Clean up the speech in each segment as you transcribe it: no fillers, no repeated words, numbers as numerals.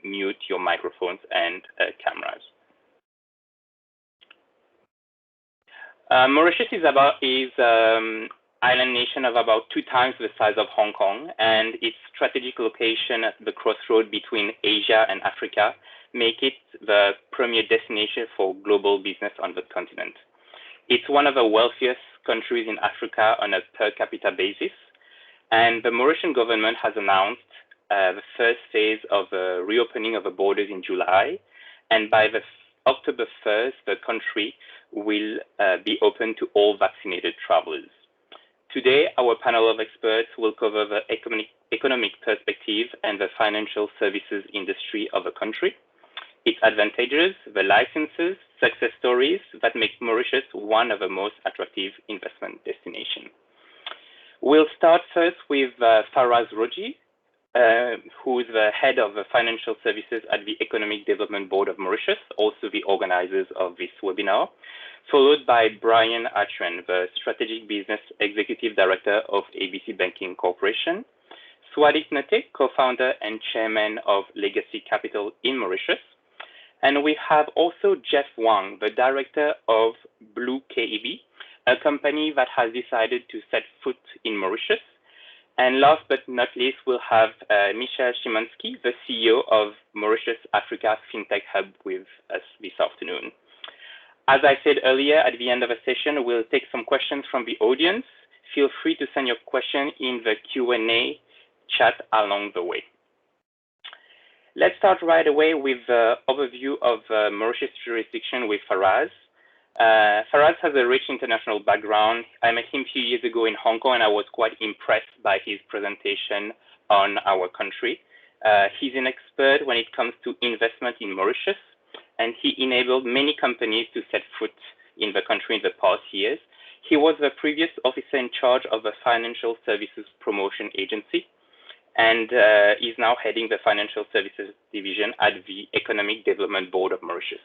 mute your microphones and cameras. Mauritius is island nation of about 2 times the size of Hong Kong, and its strategic location at the crossroad between Asia and Africa make it the premier destination for global business on the continent. It's one of the wealthiest countries in Africa on a per capita basis, and the Mauritian government has announced the first phase of the reopening of the borders in July, and by the October 1st, the country will be open to all vaccinated travelers. Today, our panel of experts will cover the economic perspective and the financial services industry of the country, its advantages, the licenses, success stories that make Mauritius one of the most attractive investment destinations. We'll start first with Faraz Rojid, who is the head of the financial services at the Economic Development Board of Mauritius, also the organizers of this webinar, followed by Brian Chuen, the Strategic Business Executive Director of ABC Banking Corporation, Swadicq, co-founder and chairman of Legacy Capital in Mauritius, and we have also Jeff Wong, the director of Blue KEB, a company that has decided to set foot in Mauritius. And last but not least, we'll have Michel Szymanski, the CEO of Mauritius Africa Fintech Hub with us this afternoon. As I said earlier, at the end of the session, we'll take some questions from the audience. Feel free to send your question in the Q&A chat along the way. Let's start right away with the overview of Mauritius jurisdiction with Faraz. Faraz has a rich international background. I met him a few years ago in Hong Kong, and I was quite impressed by his presentation on our country. He's an expert when it comes to investment in Mauritius, and he enabled many companies to set foot in the country in the past years. He was the previous officer in charge of the Financial Services Promotion Agency, and is now heading the Financial Services Division at the Economic Development Board of Mauritius.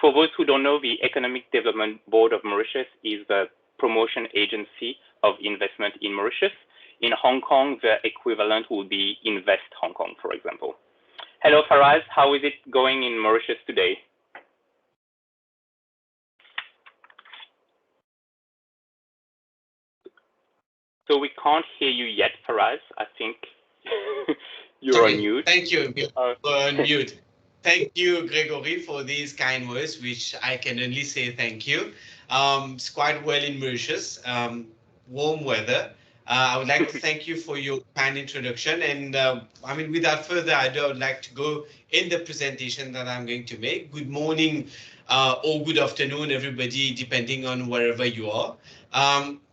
For those who don't know, the Economic Development Board of Mauritius is the promotion agency of investment in Mauritius. In Hong Kong, the equivalent will be Invest Hong Kong, for example. Hello, Faraz. How is it going in Mauritius today? So we can't hear you yet, Faraz. I think you're on mute. Thank you. On mute. Thank you, Gregory, for these kind words, which I can only say thank you. It's quite well in Mauritius, warm weather. I would like to thank you for your kind introduction. And I mean, without further ado, I would like to go in the presentation that I'm going to make. Good morning or good afternoon, everybody, depending on wherever you are.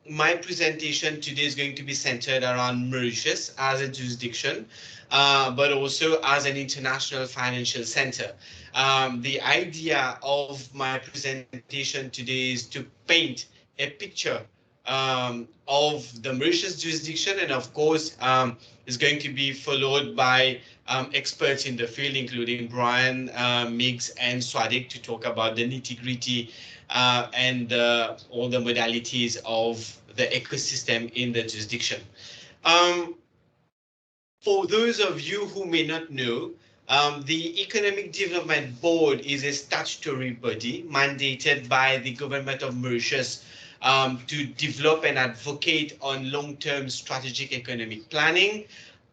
My presentation today is going to be centered around Mauritius as a jurisdiction, but also as an international financial center. The idea of my presentation today is to paint a picture of the Mauritius jurisdiction, and of course, is going to be followed by experts in the field, including Brian, Miggs, and Swadicq, to talk about the nitty-gritty and all the modalities of the ecosystem in the jurisdiction. For those of you who may not know, the Economic Development Board is a statutory body mandated by the government of Mauritius to develop and advocate on long-term strategic economic planning,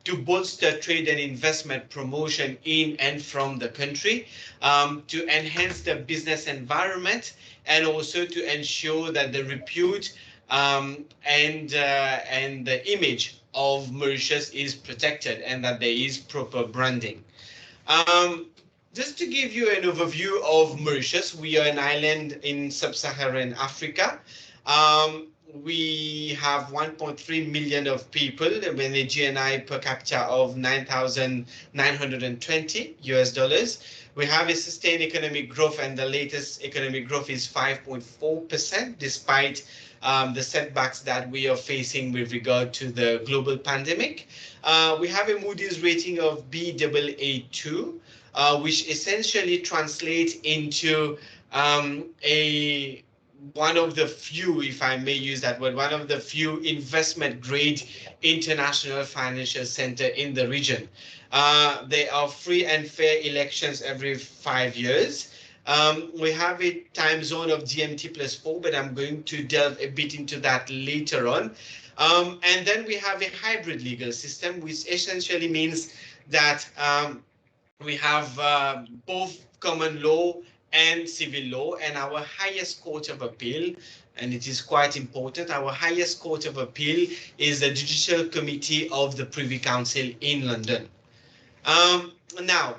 to bolster trade and investment promotion in and from the country, to enhance the business environment, and also to ensure that the repute and the image of Mauritius is protected and that there is proper branding. Just to give you an overview of Mauritius, we are an island in sub-Saharan Africa. We have 1.3 million of people with a GNI per capita of $9,920 US. We have a sustained economic growth, and the latest economic growth is 5.4%, despite the setbacks that we are facing with regard to the global pandemic. We have a Moody's rating of Baa2, which essentially translates into a one of the few, if I may use that word, one of the few investment grade international financial center in the region. There are free and fair elections every 5 years. We have a time zone of GMT +4, but I'm going to delve a bit into that later on. And then we have a hybrid legal system, which essentially means that we have both common law and civil law, and our highest court of appeal, and it is quite important, our highest court of appeal is the Judicial Committee of the Privy Council in London. Now,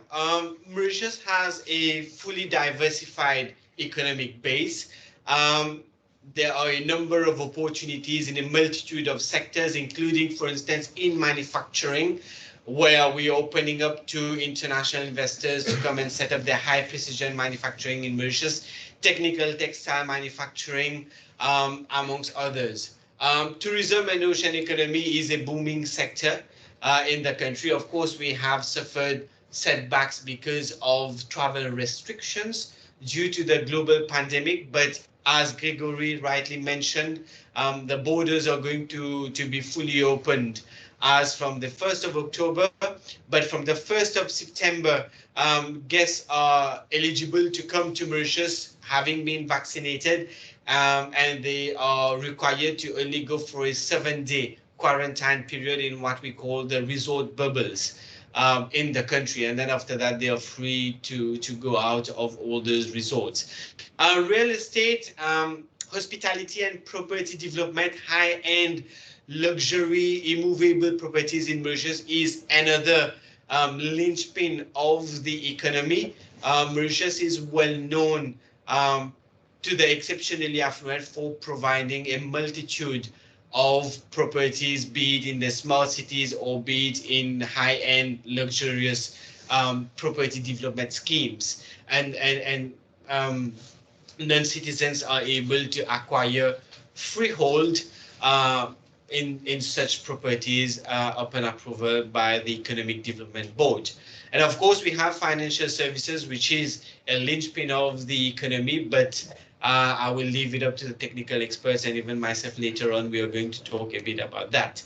Mauritius has a fully diversified economic base. There are a number of opportunities in a multitude of sectors, including, for instance, in manufacturing, where we're opening up to international investors to come and set up their high precision manufacturing in Mauritius, technical textile manufacturing, amongst others. Tourism and ocean economy is a booming sector in the country. Of course, we have suffered setbacks because of travel restrictions due to the global pandemic, but as Gregory rightly mentioned, the borders are going to be fully opened as from the 1st of October, but from the 1st of September, guests are eligible to come to Mauritius having been vaccinated, and they are required to only go for a 7-day quarantine period in what we call the resort bubbles in the country. And then after that, they are free to go out of all those resorts. Real estate, hospitality and property development, high-end luxury immovable properties in Mauritius is another linchpin of the economy. Mauritius is well known to the exceptionally affluent for providing a multitude of properties, be it in the small cities or be it in high-end luxurious property development schemes. And non-citizens are able to acquire freehold in such properties upon approval by the Economic Development Board. And of course, we have financial services, which is a linchpin of the economy, but I will leave it up to the technical experts, and even myself later on, we are going to talk a bit about that.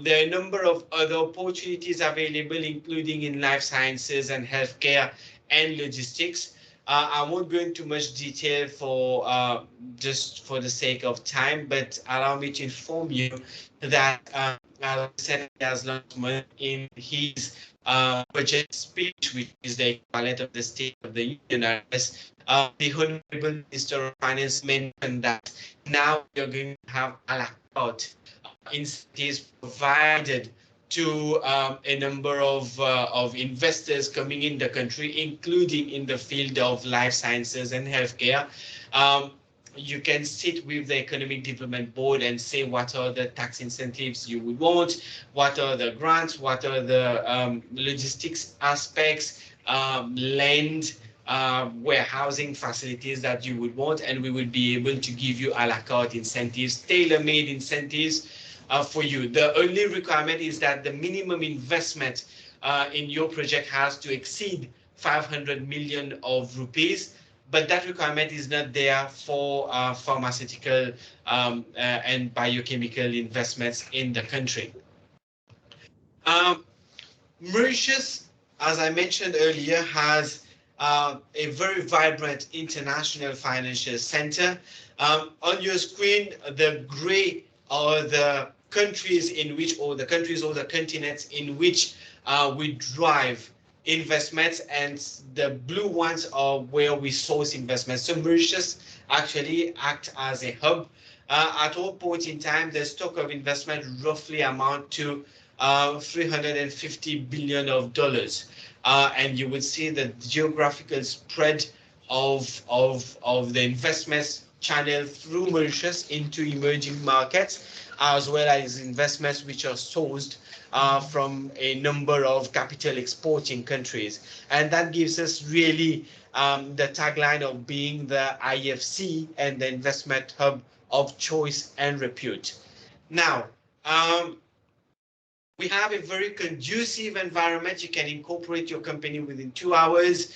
There are a number of other opportunities available, including in life sciences and healthcare and logistics. I won't go into much detail for just for the sake of time, but allow me to inform you that, as I said, he has launched in his budget speech, which is the equivalent of the State of the Union address. The Honorable Minister of Finance mentioned that now you're going to have a la carte incentives provided to a number of investors coming in the country, including in the field of life sciences and healthcare. You can sit with the Economic Development Board and say what are the tax incentives you would want, what are the grants, what are the logistics aspects, land, warehousing facilities that you would want, and we would be able to give you a la carte incentives, tailor-made incentives for you. The only requirement is that the minimum investment in your project has to exceed 500 million of rupees, but that requirement is not there for pharmaceutical and biochemical investments in the country. Mauritius, as I mentioned earlier, has a very vibrant international financial center. On your screen, the gray are the countries in which, or the countries or the continents in which we drive investments, and the blue ones are where we source investments. So Mauritius actually acts as a hub. At all point in time, the stock of investment roughly amount to $350 billion. And you would see the geographical spread of the investments channeled through Mauritius into emerging markets, as well as investments which are sourced from a number of capital exporting countries. And that gives us really the tagline of being the IFC and the investment hub of choice and repute. Now, we have a very conducive environment. You can incorporate your company within 2 hours.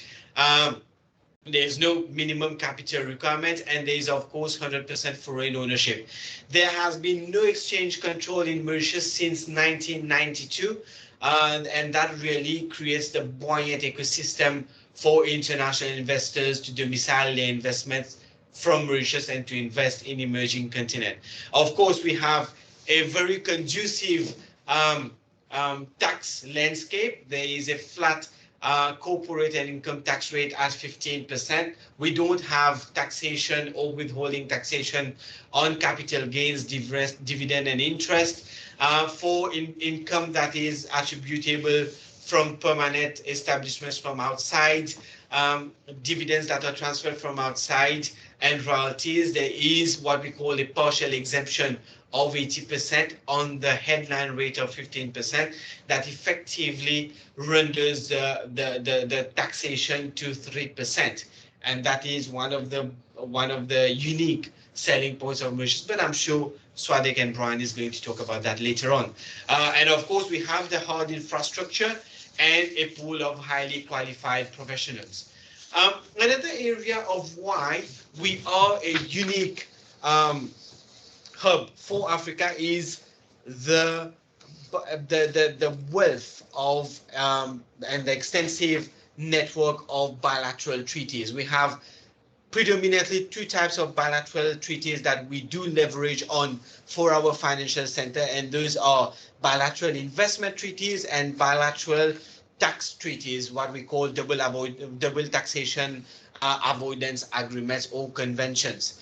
There's no minimum capital requirement, and there is, of course, 100% foreign ownership. There has been no exchange control in Mauritius since 1992, and that really creates the buoyant ecosystem for international investors to domicile their investments from Mauritius and to invest in emerging continent. Of course, we have a very conducive tax landscape. There is a flat corporate and income tax rate at 15%. We don't have taxation or withholding taxation on capital gains, dividend, and interest. For income that is attributable from permanent establishments from outside, dividends that are transferred from outside, and royalties, there is what we call a partial exemption of 80% on the headline rate of 15% that effectively renders the taxation to 3%. And that is one of the unique selling points of Mauritius, but I'm sure Swadicq and Brian is going to talk about that later on. And of course, we have the hard infrastructure and a pool of highly qualified professionals. Another area of why we are a unique hub for Africa is the wealth of and the extensive network of bilateral treaties. We have predominantly two types of bilateral treaties that we do leverage on for our financial center, and those are bilateral investment treaties and bilateral tax treaties, what we call double taxation avoidance agreements or conventions.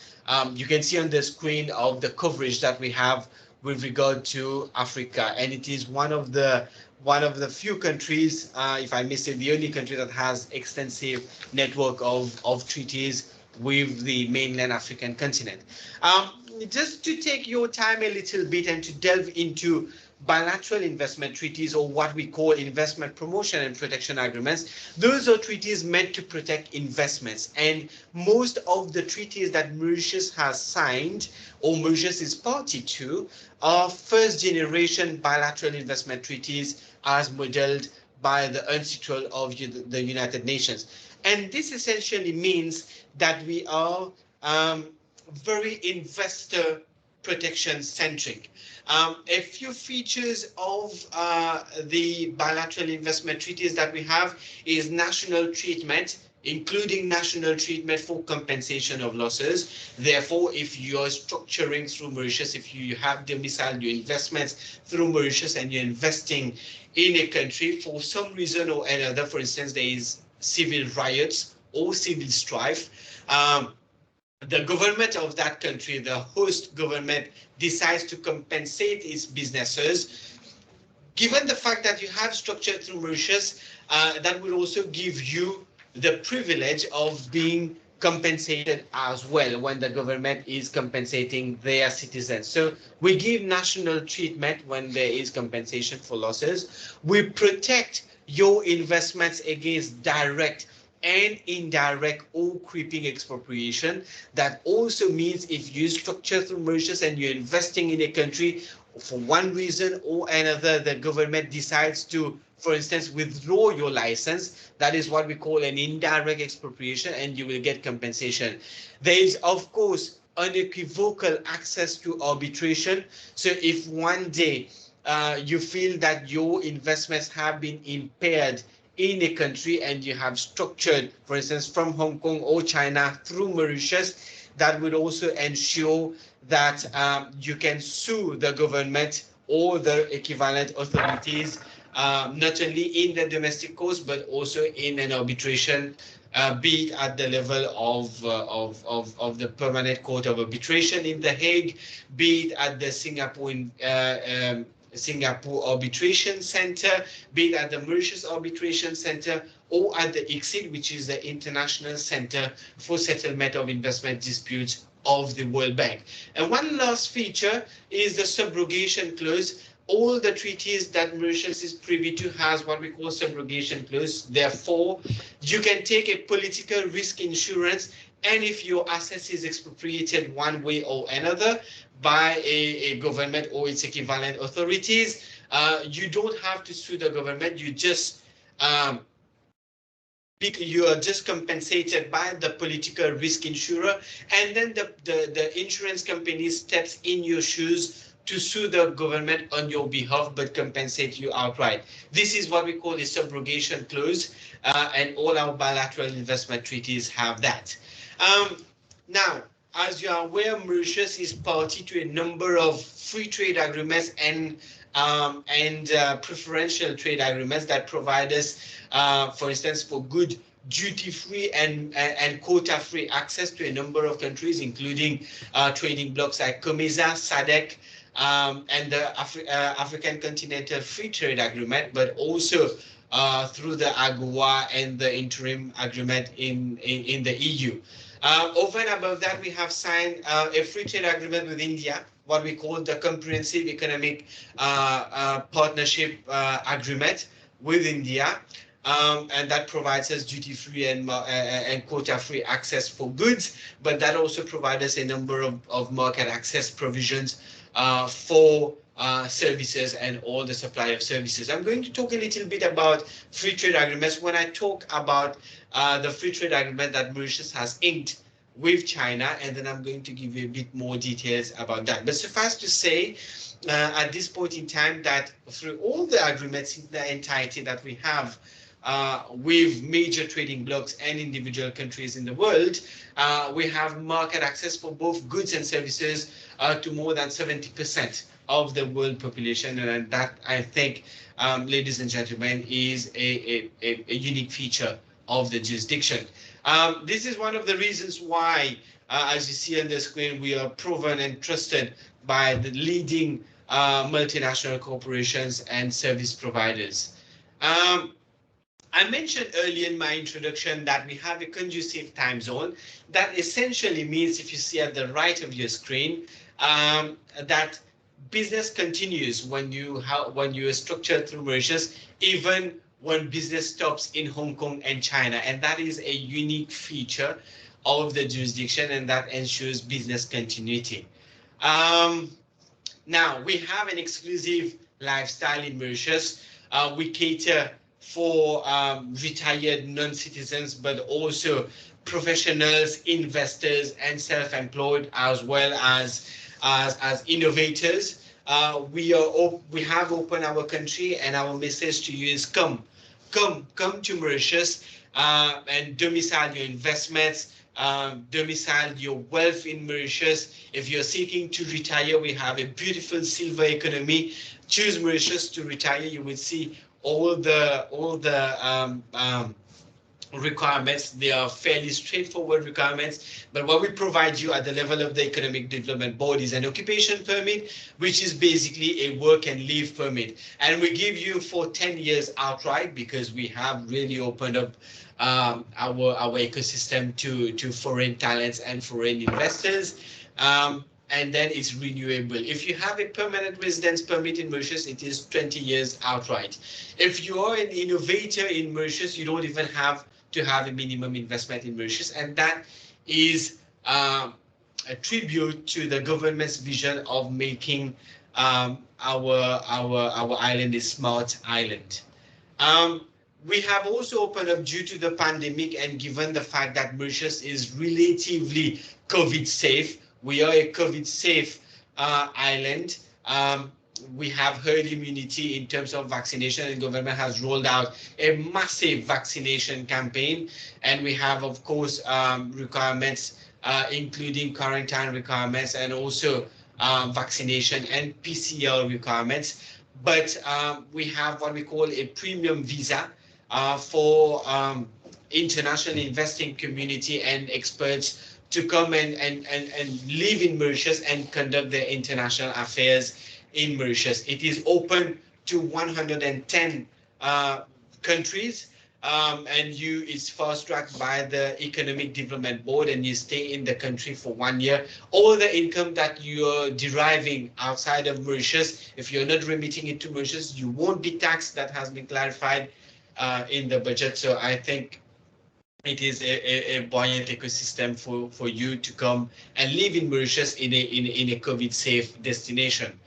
You can see on the screen of the coverage that we have with regard to Africa, and it is one of the few countries, if I may say, the only country that has extensive network of treaties with the mainland African continent. Just to take your time a little bit and to delve into bilateral investment treaties, or what we call investment promotion and protection agreements, those are treaties meant to protect investments. And most of the treaties that Mauritius has signed or Mauritius is party to are first generation bilateral investment treaties as modeled by the UNCITRAL of the United Nations. And this essentially means that we are very investor protection centric. A few features of the bilateral investment treaties that we have is national treatment, including national treatment for compensation of losses. Therefore, if you're structuring through Mauritius, if you have domiciled your investments through Mauritius and you're investing in a country for some reason or another, for instance, there is civil riots or civil strife, the government of that country, the host government, decides to compensate its businesses. Given the fact that you have structured through Mauritius, that will also give you the privilege of being compensated as well when the government is compensating their citizens. So we give national treatment when there is compensation for losses. We protect your investments against direct and indirect or creeping expropriation. That also means if you structure through Mauritius and you're investing in a country, for one reason or another, the government decides to, for instance, withdraw your license, that is what we call an indirect expropriation, and you will get compensation. There is, of course, unequivocal access to arbitration. So if one day you feel that your investments have been impaired in a country and you have structured, for instance, from Hong Kong or China through Mauritius, that would also ensure that you can sue the government or the equivalent authorities, not only in the domestic course, but also in an arbitration, be it at the level of the Permanent Court of Arbitration in The Hague, be it at the Singapore Arbitration Center, be it at the Mauritius Arbitration Center, or at the ICSID, which is the International Center for Settlement of Investment Disputes of the World Bank. And one last feature is the subrogation clause. All the treaties that Mauritius is privy to has what we call subrogation clause. Therefore, you can take a political risk insurance, and if your assets is expropriated one way or another by a government or its equivalent authorities, you don't have to sue the government. You just you are just compensated by the political risk insurer, and then the insurance company steps in your shoes to sue the government on your behalf but compensate you outright. This is what we call a subrogation clause, and all our bilateral investment treaties have that. Now, as you are aware, Mauritius is party to a number of free trade agreements and preferential trade agreements that provide us, for instance, for good duty-free and quota-free access to a number of countries, including trading blocs like COMESA, Swadicq, and the African Continental Free Trade Agreement, but also through the AGOA and the interim agreement in the EU. Over and above that, we have signed a free trade agreement with India, what we call the Comprehensive Economic Partnership Agreement with India, and that provides us duty-free and quota-free access for goods, but that also provides us a number of market access provisions for services and all the supply of services. I'm going to talk a little bit about free trade agreements when I talk about the free trade agreement that Mauritius has inked with China, and then I'm going to give you a bit more details about that. But suffice to say, at this point in time, that through all the agreements in the entirety that we have with major trading blocs and individual countries in the world, we have market access for both goods and services to more than 70% of the world population, and that, I think, ladies and gentlemen, is a unique feature of the jurisdiction. This is one of the reasons why, as you see on the screen, we are proven and trusted by the leading multinational corporations and service providers. I mentioned earlier in my introduction that we have a conducive time zone. That essentially means, if you see at the right of your screen, that business continues when you are structured through Mauritius, even when business stops in Hong Kong and China. And that is a unique feature of the jurisdiction, and that ensures business continuity. Now, we have an exclusive lifestyle in Mauritius. We cater for retired non-citizens, but also professionals, investors, and self-employed, as well as innovators. We have opened our country, and our message to you is come to Mauritius and domicile your investments, domicile your wealth in Mauritius. If you're seeking to retire, we have a beautiful silver economy. Choose Mauritius to retire. You will see all the requirements. They are fairly straightforward requirements, but what we provide you at the level of the Economic Development Board is an occupation permit, which is basically a work and live permit, and we give you for 10 years outright, because we have really opened up our ecosystem to foreign talents and foreign investors. And then it's renewable. If you have a permanent residence permit in Mauritius, it is 20 years outright. If you are an innovator in Mauritius, you don't even have to have a minimum investment in Mauritius, and that is a tribute to the government's vision of making our island a smart island. We have also opened up due to the pandemic, and given the fact that Mauritius is relatively COVID safe. We are a COVID safe island. We have herd immunity in terms of vaccination, and government has rolled out a massive vaccination campaign. And we have, of course, requirements, including quarantine requirements, and also vaccination and PCR requirements. But we have what we call a premium visa for international investing community and experts to come and live in Mauritius and conduct their international affairs in Mauritius. It is open to 110 countries, and it's fast-tracked by the Economic Development Board, and you stay in the country for 1 year. All the income that you're deriving outside of Mauritius, if you're not remitting it to Mauritius, you won't be taxed. That has been clarified in the budget. So I think it is a buoyant ecosystem for you to come and live in Mauritius in a COVID-safe destination.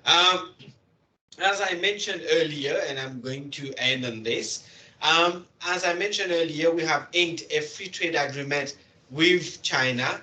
As I mentioned earlier, and I'm going to end on this, As I mentioned earlier, we have inked a free trade agreement with China.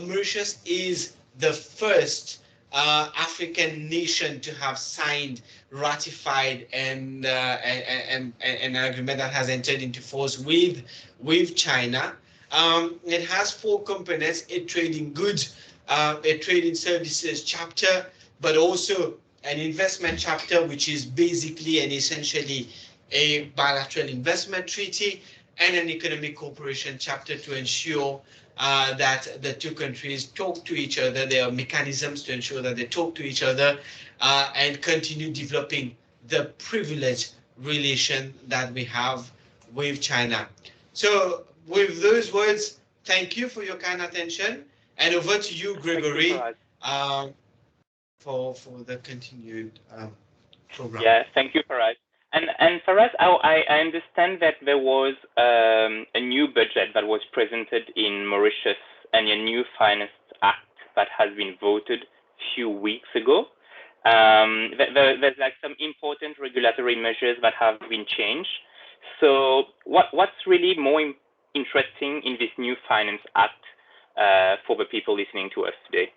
Mauritius is the first African nation to have signed, ratified, and an agreement that has entered into force with China. It has four components: a trading goods, a trading services chapter, but also an investment chapter, which is basically and essentially a bilateral investment treaty, and an economic cooperation chapter to ensure that the two countries talk to each other. There are mechanisms to ensure that they talk to each other and continue developing the privileged relation that we have with China. So with those words, thank you for your kind attention, and over to you, Gregory, for the continued program. Yeah, thank you, Faraz. And Faraz, I understand that there was a new budget that was presented in Mauritius and a new Finance Act that has been voted a few weeks ago. There's like some important regulatory measures that have been changed. So what's really more interesting in this new Finance Act for the people listening to us today?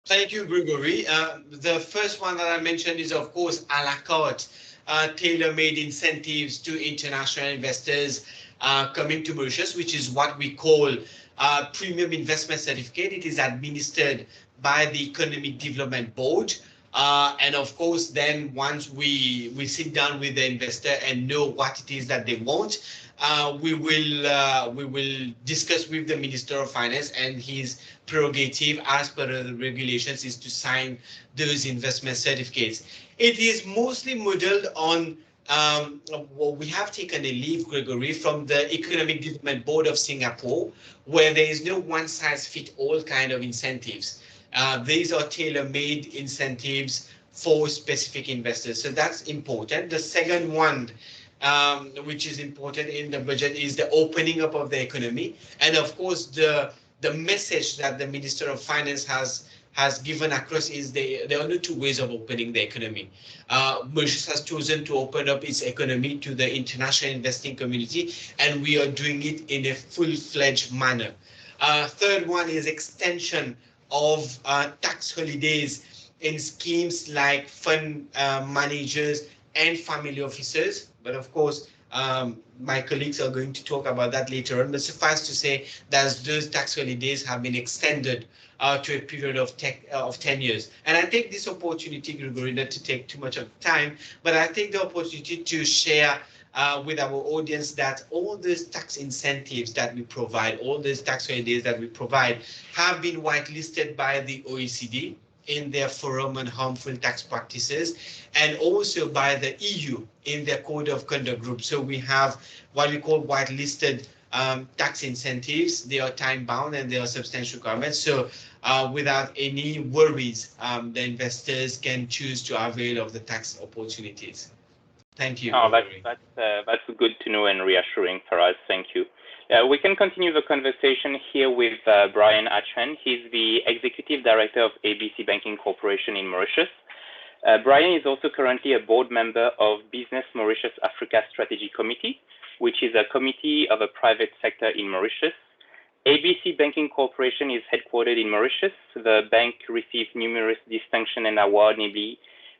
Thank you, Gregory. The first one that I mentioned is, of course, a la carte, tailor-made incentives to international investors coming to Mauritius, which is what we call premium investment certificate. It is administered by the Economic Development Board. And of course, then once we sit down with the investor and know what it is that they want, we will discuss with the Minister of Finance, and his prerogative as per the regulations is to sign those investment certificates. It is mostly modeled on we have taken a leave, Gregory, from the Economic Development Board of Singapore, where there is no one-size-fits-all kind of incentives. These are tailor-made incentives for specific investors. So that's important. The second one, which is important in the budget, is the opening up of the economy. And of course, the message that the Minister of Finance has given across is there are only two ways of opening the economy. Mauritius has chosen to open up its economy to the international investing community, and we are doing it in a full-fledged manner. Third one is extension of tax holidays in schemes like fund managers and family officers. But of course, my colleagues are going to talk about that later on. But suffice to say that those tax holidays have been extended to a period of 10 years. And I take this opportunity, Gregory, not to take too much of time, but I take the opportunity to share with our audience that all those tax incentives that we provide, all those tax holidays that we provide, have been whitelisted by the OECD in their Forum on Harmful Tax Practices, and also by the EU in their Code of Conduct Group. So we have what we call whitelisted tax incentives. They are time-bound and they are substantial requirements. So without any worries, the investors can choose to avail of the tax opportunities. Thank you. Oh, that's good to know and reassuring for us. Thank you. We can continue the conversation here with Brian Chuen. He's the Executive Director of ABC Banking Corporation in Mauritius. Brian is also currently a board member of Business Mauritius Africa Strategy Committee, which is a committee of a private sector in Mauritius. ABC Banking Corporation is headquartered in Mauritius. The bank received numerous distinctions and awards, namely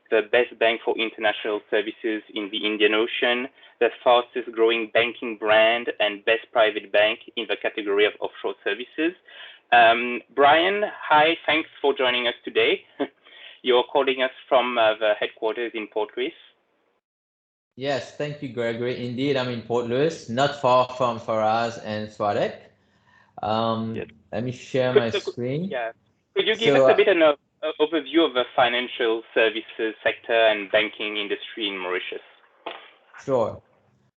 the best bank for international services in the Indian Ocean, the fastest growing banking brand, and best private bank in the category of offshore services. Brian, hi, thanks for joining us today. You're calling us from the headquarters in Port Louis. Yes, thank you, Gregory. Indeed, I'm in Port Louis, not far from Faraz and Swadicq. Yes. Let me share my screen. Yeah. Could you give us a bit of an overview of the financial services sector and banking industry in Mauritius? Sure.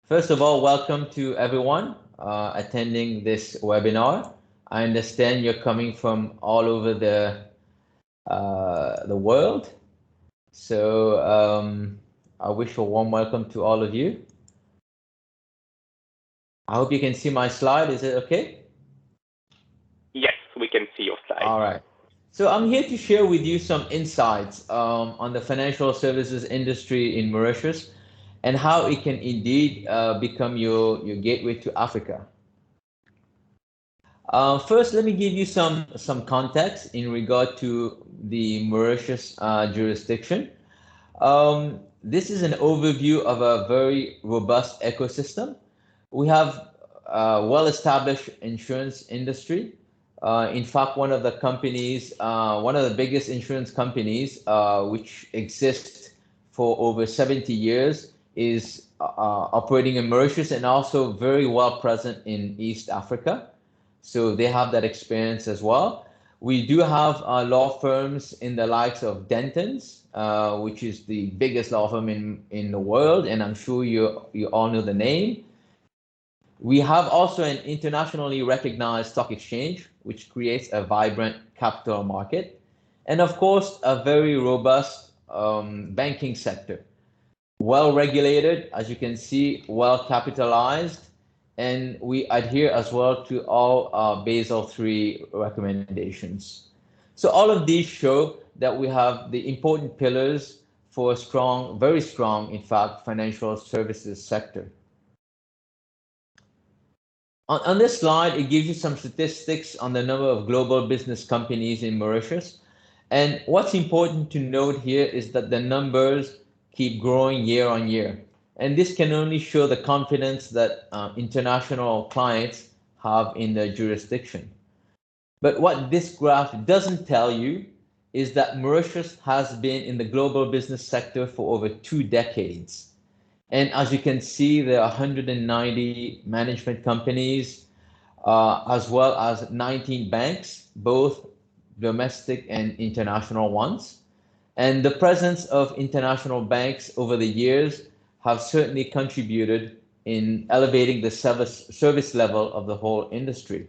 First of all, welcome to everyone attending this webinar. I understand you're coming from all over the world. So I wish a warm welcome to all of you. I hope you can see my slide. Is it okay? Yes, we can see your slide. All right. So I'm here to share with you some insights on the financial services industry in Mauritius. and how it can indeed become your gateway to Africa. First, let me give you some context in regard to the Mauritius jurisdiction. This is an overview of a very robust ecosystem. We have a well-established insurance industry. In fact, one of the companies, one of the biggest insurance companies, which exists for over 70 years, is operating in Mauritius and also very well present in East Africa. So they have that experience as well. We do have law firms in the likes of Dentons, which is the biggest law firm in the world, and I'm sure you all know the name. We have also an internationally recognized stock exchange, which creates a vibrant capital market, and of course, a very robust banking sector. Well regulated, as you can see, well capitalized, and we adhere as well to all Basel III recommendations. So all of these show that we have the important pillars for a strong, very strong, in fact, financial services sector. On this slide, it gives you some statistics on the number of global business companies in Mauritius. And what's important to note here is that the numbers keep growing year on year. And this can only show the confidence that international clients have in the jurisdiction. But what this graph doesn't tell you is that Mauritius has been in the global business sector for over 2 decades. And as you can see, there are 190 management companies, as well as 19 banks, both domestic and international ones. And the presence of international banks over the years have certainly contributed in elevating the service level of the whole industry.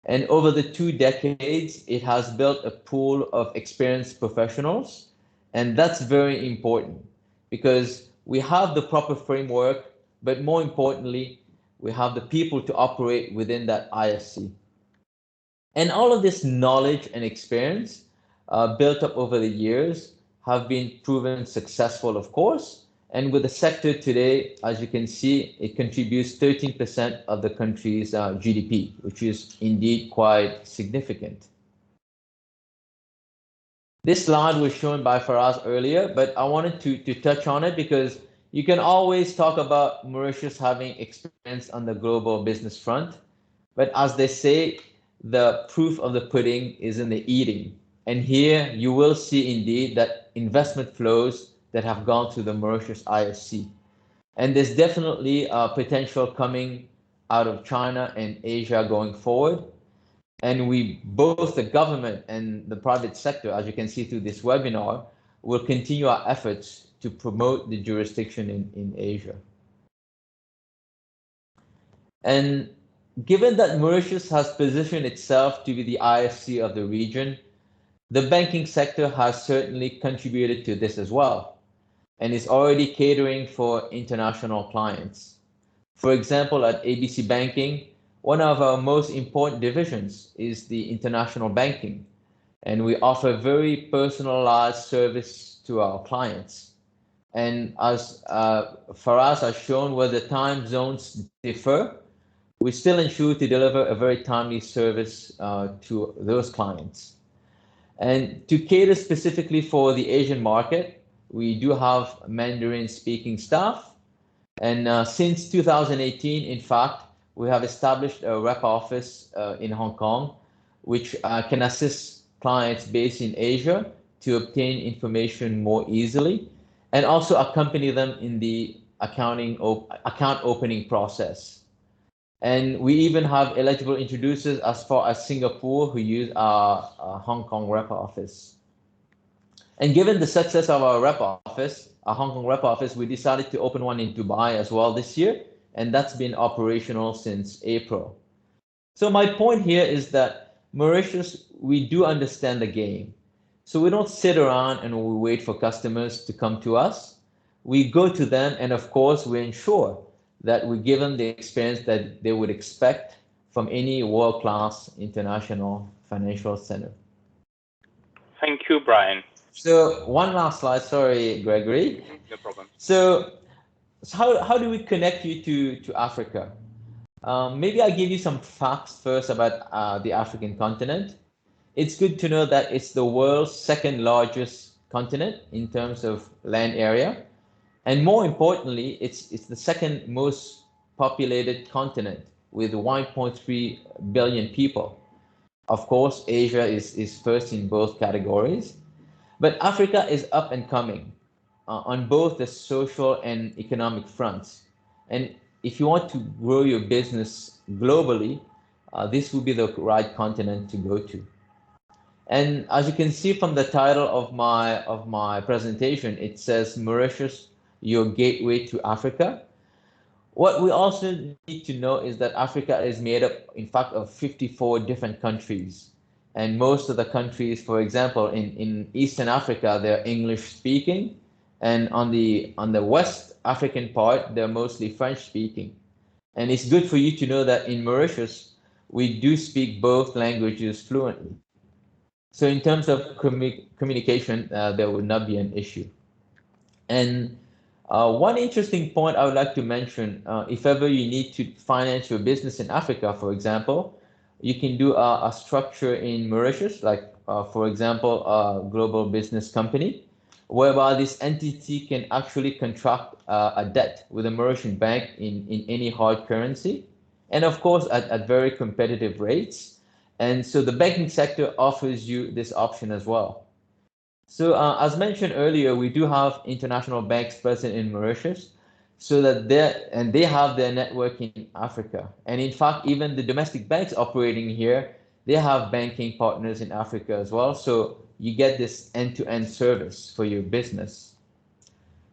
And over the 2 decades, it has built a pool of experienced professionals. And that's very important because we have the proper framework, but more importantly, we have the people to operate within that IFC. And all of this knowledge and experience built up over the years have been proven successful, of course. And with the sector today, as you can see, it contributes 13% of the country's GDP, which is indeed quite significant. This slide was shown by Faraz earlier, but I wanted to touch on it because you can always talk about Mauritius having experience on the global business front. But as they say, the proof of the pudding is in the eating. And here you will see indeed that investment flows that have gone to the Mauritius IFC. And there's definitely potential coming out of China and Asia going forward. And we, both the government and the private sector, as you can see through this webinar, will continue our efforts to promote the jurisdiction in Asia. And given that Mauritius has positioned itself to be the IFC of the region, the banking sector has certainly contributed to this as well, and is already catering for international clients. For example, at ABC Banking, one of our most important divisions is the international banking, and we offer very personalized service to our clients. And as Faraz has shown, where the time zones differ, we still ensure to deliver a very timely service to those clients. And to cater specifically for the Asian market, we do have Mandarin-speaking staff. And since 2018, in fact, we have established a rep office in Hong Kong, which can assist clients based in Asia to obtain information more easily, and also accompany them in the account opening process. And we even have eligible introducers as far as Singapore who use our Hong Kong rep office. And given the success of our rep office, our Hong Kong rep office, we decided to open one in Dubai as well this year, and that's been operational since April. So my point here is that Mauritius, we do understand the game. So we don't sit around and we wait for customers to come to us. We go to them, and of course, we ensure that we give them the experience that they would expect from any world-class international financial center. Thank you, Brian. So one last slide, sorry, Gregory. No problem. So So how do we connect you to Africa? Maybe I'll give you some facts first about the African continent. It's good to know that it's the world's second largest continent in terms of land area. And more importantly, it's the second most populated continent with 1.3 billion people. Of course, Asia is first in both categories, but Africa is up and coming on both the social and economic fronts. And if you want to grow your business globally, this will be the right continent to go to. And as you can see from the title of my presentation, it says Mauritius, your gateway to Africa. What we also need to know is that Africa is made up, in fact, of 54 different countries. And most of the countries, for example, in Eastern Africa, they're English speaking. And on the West African part, they're mostly French speaking. And it's good for you to know that in Mauritius, we do speak both languages fluently. So in terms of communication, there would not be an issue. And one interesting point I would like to mention, if ever you need to finance your business in Africa, for example, you can do a structure in Mauritius, like, for example, a global business company, whereby this entity can actually contract a debt with a Mauritian bank in any hard currency, and of course at very competitive rates. And so the banking sector offers you this option as well. So as mentioned earlier, we do have international banks present in Mauritius, so that they have their network in Africa. And in fact, even the domestic banks operating here, they have banking partners in Africa as well. So you get this end-to-end service for your business.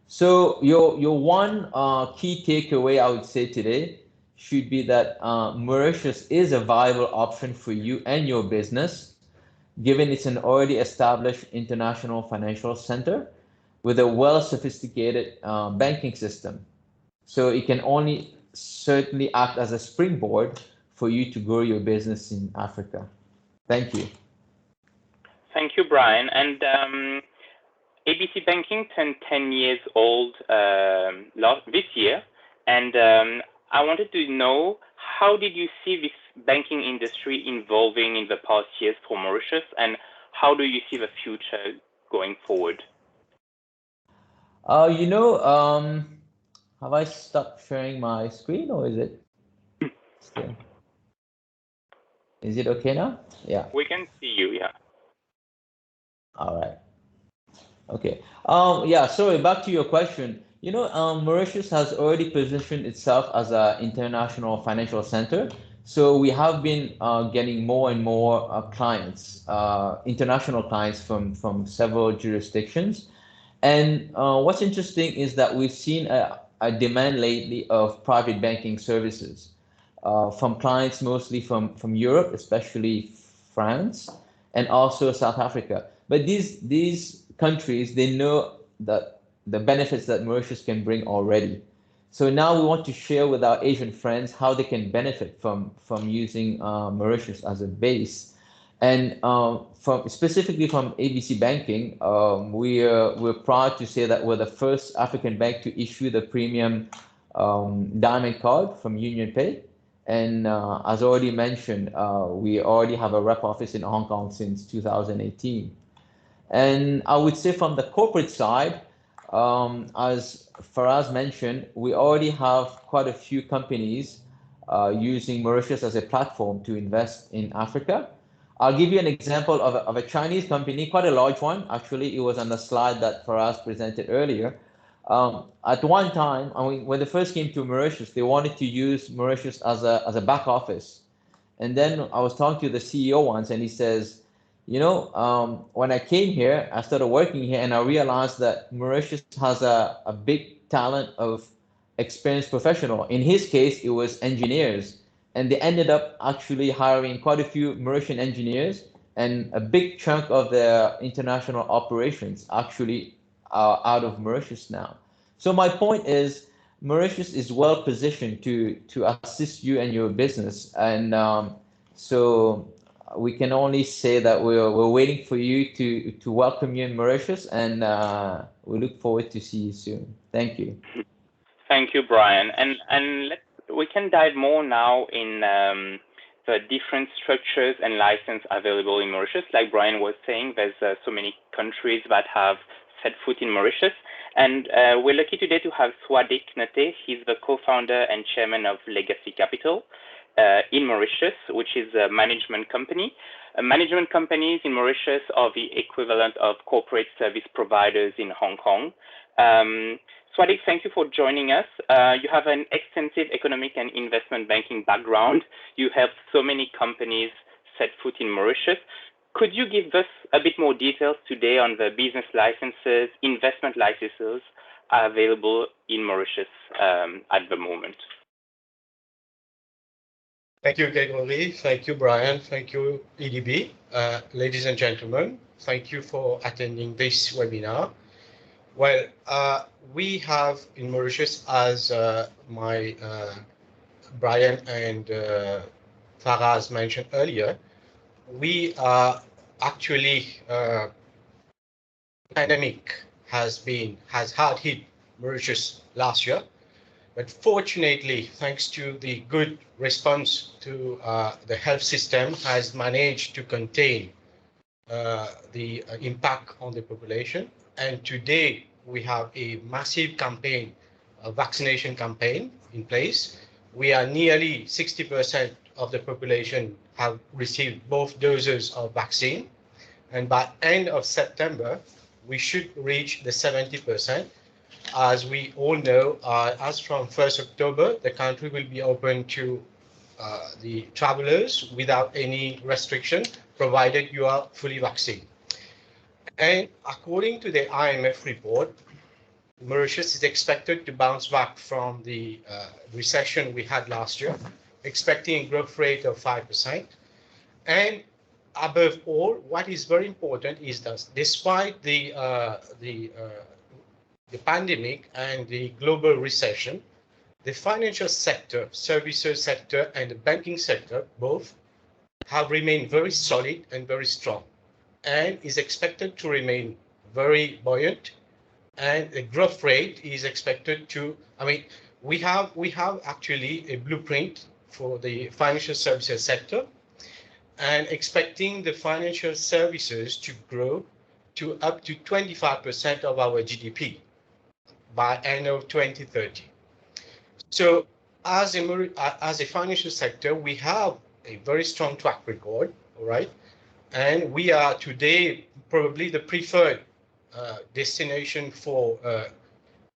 So your one key takeaway I would say today should be that Mauritius is a viable option for you and your business, given it's an already established international financial center with a well-sophisticated banking system. So it can only certainly act as a springboard for you to grow your business in Africa. Thank you. Thank you, Brian. And ABC Banking turned 10 years old this year. And I wanted to know, how did you see this banking industry evolving in the past years for Mauritius, and how do you see the future going forward? Have I stopped sharing my screen, or is it still? Is it okay now? Yeah. We can see you, yeah. All right. Okay. Yeah, sorry, back to your question. Mauritius has already positioned itself as an international financial center. So we have been getting more and more clients, international clients from several jurisdictions. And what's interesting is that we've seen a demand lately of private banking services from clients mostly from Europe, especially France, and also South Africa. But these countries, they know that the benefits that Mauritius can bring already. So now we want to share with our Asian friends how they can benefit from using Mauritius as a base. And specifically from ABC Banking, we're proud to say that we're the first African bank to issue the premium diamond card from UnionPay. And as already mentioned, we already have a rep office in Hong Kong since 2018. And I would say from the corporate side, as Faraz mentioned, we already have quite a few companies using Mauritius as a platform to invest in Africa. I'll give you an example of a Chinese company, quite a large one. Actually, it was on the slide that Faraz presented earlier. At one time, when they first came to Mauritius, they wanted to use Mauritius as a back office. And then I was talking to the CEO once, and he says, when I came here, I started working here, and I realized that Mauritius has a big talent of experienced professional. In his case, it was engineers, and they ended up actually hiring quite a few Mauritian engineers, and a big chunk of their international operations actually are out of Mauritius now. So my point is, Mauritius is well positioned to assist you and your business, and so we can only say that we're waiting for you to welcome you in Mauritius, and we look forward to see you soon. Thank you. Thank you, Brian. And we can dive more now in the different structures and license available in Mauritius. Like Brian was saying, there's so many countries that have set foot in Mauritius. And we're lucky today to have Swadicq Nuthay. He's the co-founder and chairman of Legacy Capital in Mauritius, which is a management company. Management companies in Mauritius are the equivalent of corporate service providers in Hong Kong. Swadicq, thank you for joining us. You have an extensive economic and investment banking background. You helped so many companies set foot in Mauritius. Could you give us a bit more details today on the business licenses, investment licenses available in Mauritius at the moment? Thank you, Gregory. Thank you, Brian. Thank you, EDB. Ladies and gentlemen, thank you for attending this webinar. Well, we have in Mauritius, as Brian and Faraz mentioned earlier, we are actually pandemic has hard hit Mauritius last year, but fortunately, thanks to the good response to the health system, has managed to contain the impact on the population. And today we have a massive campaign, a vaccination campaign in place. We are nearly 60% of the population have received both doses of vaccine. And by end of September, we should reach the 70%. As we all know, as from 1st October, the country will be open to the travelers without any restriction, provided you are fully vaccinated. And according to the IMF report, Mauritius is expected to bounce back from the recession we had last year, expecting a growth rate of 5%. And above all, what is very important is that despite the pandemic and the global recession, the financial sector, services sector, and the banking sector both have remained very solid and very strong, and is expected to remain very buoyant. And the growth rate is expected to, we have actually a blueprint for the financial services sector, and expecting the financial services to grow to up to 25% of our GDP by end of 2030. So as a financial sector, we have a very strong track record, all right? And we are today probably the preferred destination for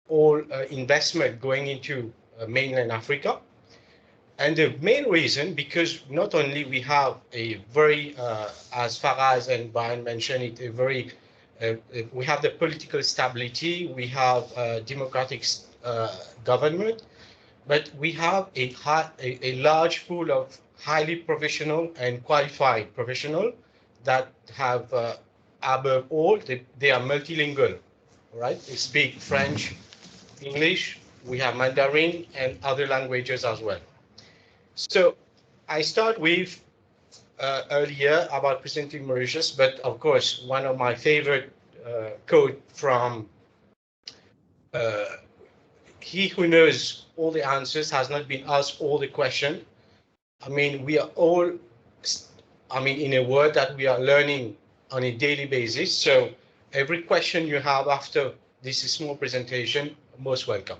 all investment going into mainland Africa. And the main reason, because not only we have a very, as Faraz and Brian mentioned it, we have the political stability, we have democratic government, but we have a large pool of highly professional and qualified professionals that have, above all, they are multilingual, right? They speak French, English, we have Mandarin and other languages as well. So I start with earlier about presenting Mauritius, but of course, one of my favorite quote from he who knows all the answers has not been asked all the questions. We are all, in a word that we are learning on a daily basis. So every question you have after this small presentation, most welcome.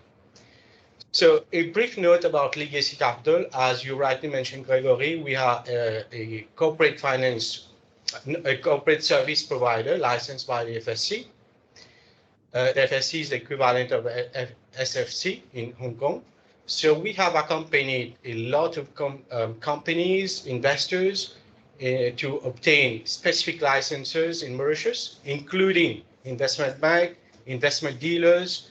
So a brief note about Legacy Capital. As you rightly mentioned, Gregory, we are a corporate service provider licensed by the FSC. The FSC is the equivalent of SFC in Hong Kong. So we have accompanied a lot of companies, investors, to obtain specific licenses in Mauritius, including investment bank, investment dealers,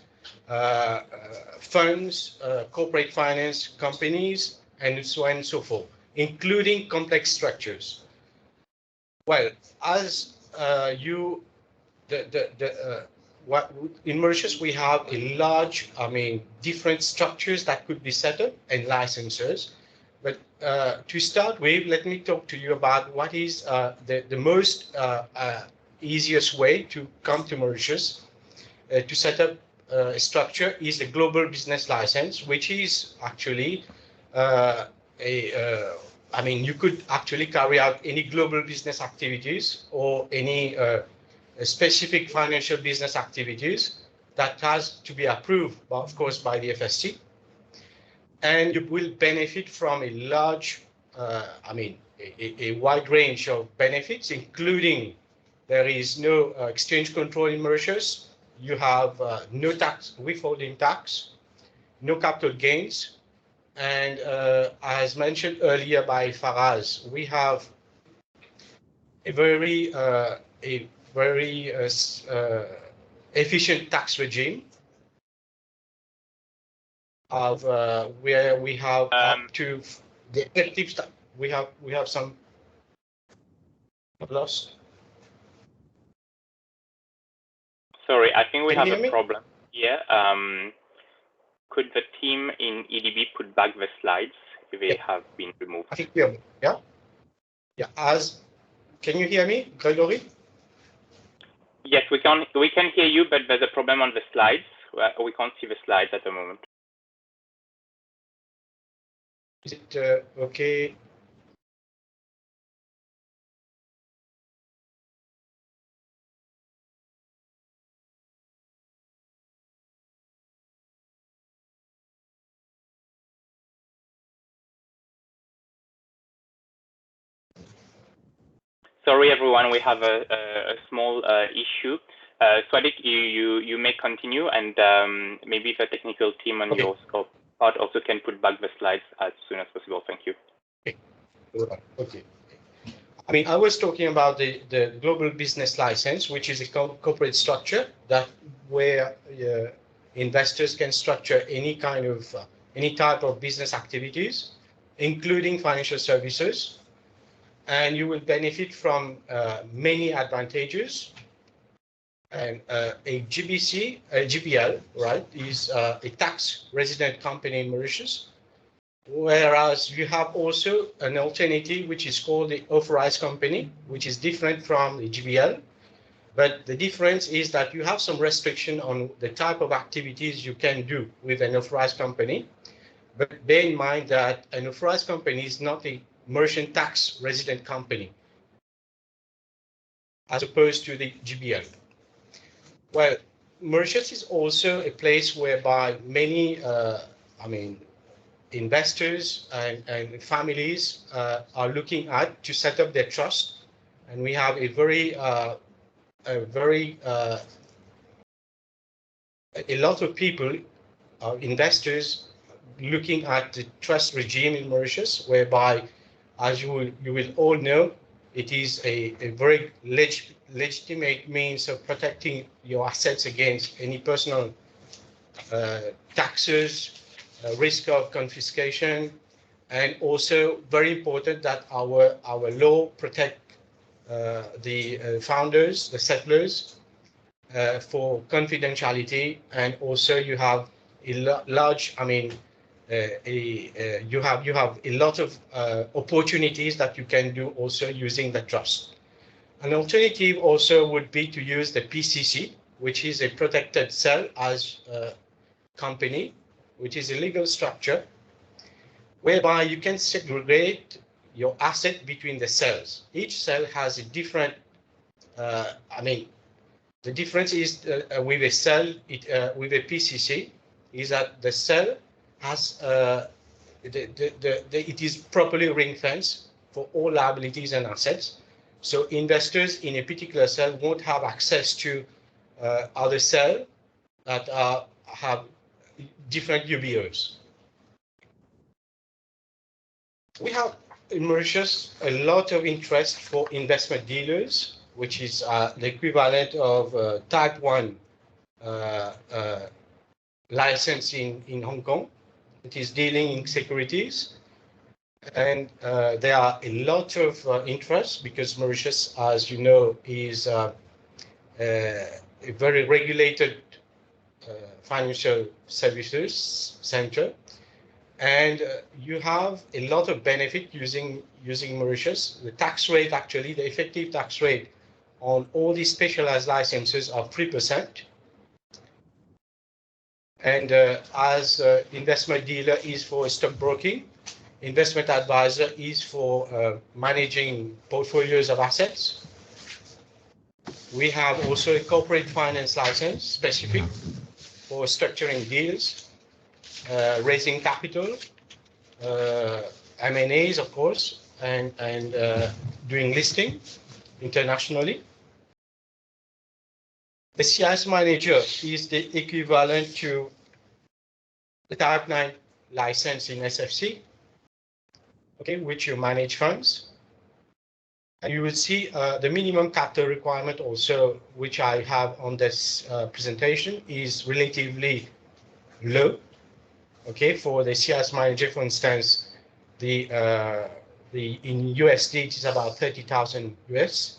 funds, corporate finance companies, and so on and so forth, including complex structures. Well, as in Mauritius, we have a large, different structures that could be set up and licenses. But to start with, let me talk to you about what is the most easiest way to come to Mauritius to set up structure is the global business license, which is actually I mean, you could actually carry out any global business activities or any specific financial business activities that has to be approved, of course, by the FSC. And you will benefit from a large, I mean, a wide range of benefits, including there is no exchange control in Mauritius. You have no tax, withholding tax, no capital gains. And as mentioned earlier by Faraz, we have a very efficient tax regime of where we have up to the effective. We have some lost. Sorry, I think we have a problem here. Could the team in EDB put back the slides if they have been removed? I think yeah. Can you hear me, Gregory? Yes, we can hear you, but there's a problem on the slides. We can't see the slides at the moment. Is it okay? Sorry, everyone, we have a small issue. Swadicq, you may continue, and maybe the technical team on your part also can put back the slides as soon as possible. Thank you. Okay. I mean, I was talking about the global business license, which is a corporate structure that where investors can structure any kind of any type of business activities, including financial services. And you will benefit from many advantages. And a GBL, right, is a tax resident company in Mauritius, whereas you have also an alternative, which is called the authorized company, which is different from the GBL. But the difference is that you have some restriction on the type of activities you can do with an authorized company. But bear in mind that an authorized company is not a Mauritian tax resident company, as opposed to the GBL. Well, Mauritius is also a place whereby many, I mean, investors and families are looking at to set up their trust, and we have a lot of people, investors, looking at the trust regime in Mauritius, whereby, as you will all know, it is a very legitimate means of protecting your assets against any personal taxes, risk of confiscation, and also very important that our law protect the founders, the settlers, for confidentiality, and also you have a large, I mean, you have a lot of opportunities that you can do also using the trust. An alternative also would be to use the PCC, which is a protected cell as a company, which is a legal structure whereby you can segregate your asset between the cells. Each cell has a different, I mean, the difference is with a cell, with a PCC, is that the cell has it is properly ring-fenced for all liabilities and assets. So investors in a particular cell won't have access to other cells that have different UBOs. We have in Mauritius a lot of interest for investment dealers, which is the equivalent of Type 1 license in Hong Kong. It is dealing in securities. And there are a lot of interest because Mauritius, as you know, is a very regulated financial services center. And you have a lot of benefit using Mauritius. The tax rate, actually, the effective tax rate on all these specialized licenses are 3%. And as investment dealer is for stockbroking, investment advisor is for managing portfolios of assets. We have also a corporate finance license specific for structuring deals, raising capital, M&As, of course, and doing listing internationally. The CIS manager is the equivalent to the Type 9 license in SFC, okay, which you manage funds. And you will see the minimum capital requirement also, which I have on this presentation, is relatively low. Okay, for the CIS manager, for instance, in USD it is about 30,000 US.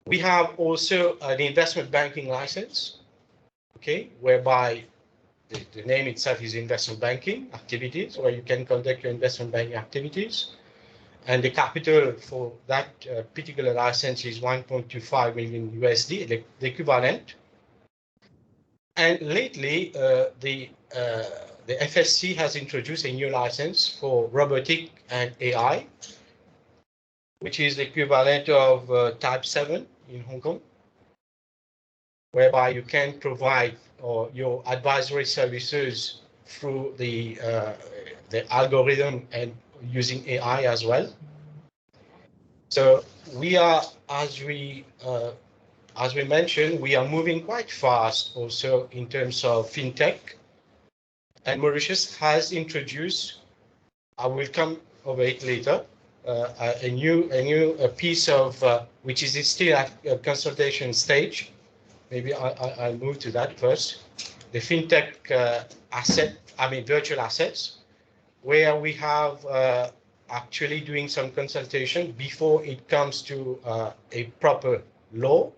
We have also an investment banking license, okay, whereby the name itself is investment banking activities, where you can conduct your investment banking activities. And the capital for that particular license is 1.25 million USD, the equivalent. And lately, the FSC has introduced a new license for robotic and AI, which is the equivalent of Type 7 in Hong Kong, whereby you can provide your advisory services through the algorithm and using AI as well. So we are, as we mentioned, we are moving quite fast also in terms of fintech. And Mauritius has introduced, I will come over it later, a new piece of which is still at a consultation stage. Maybe I'll move to that first. The fintech virtual assets, where we have actually doing some consultation before it comes to a proper law.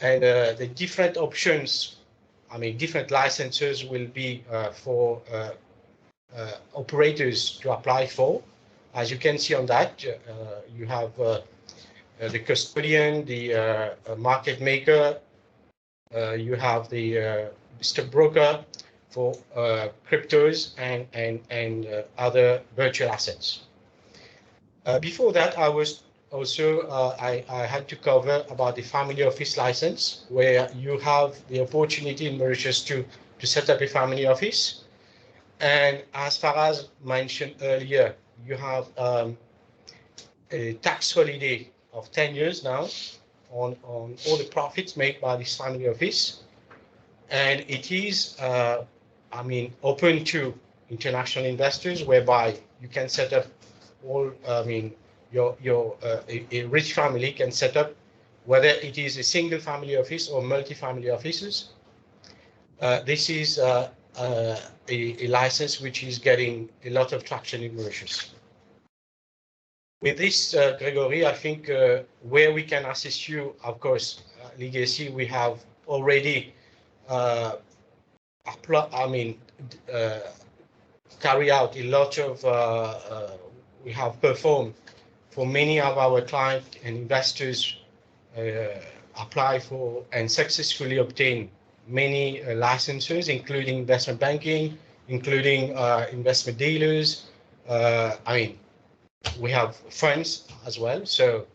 And the different options, different licenses will be for operators to apply for. As you can see on that, you have the custodian, the market maker, you have the stockbroker for cryptos and other virtual assets. Before that, I was also I had to cover about the family office license, where you have the opportunity in Mauritius to set up a family office. And as Faraz mentioned earlier, you have a tax holiday of 10 years now on all the profits made by this family office. And it is, open to international investors, whereby you can set up all, a rich family can set up, whether it is a single family office or multi-family offices. This is a license which is getting a lot of traction in Mauritius. With this, Gregory, I think where we can assist you, of course, Legacy, we have already carry out a lot of, we have performed for many of our clients and investors, apply for and successfully obtain many licenses, including investment banking, including investment dealers. We have funds as well. So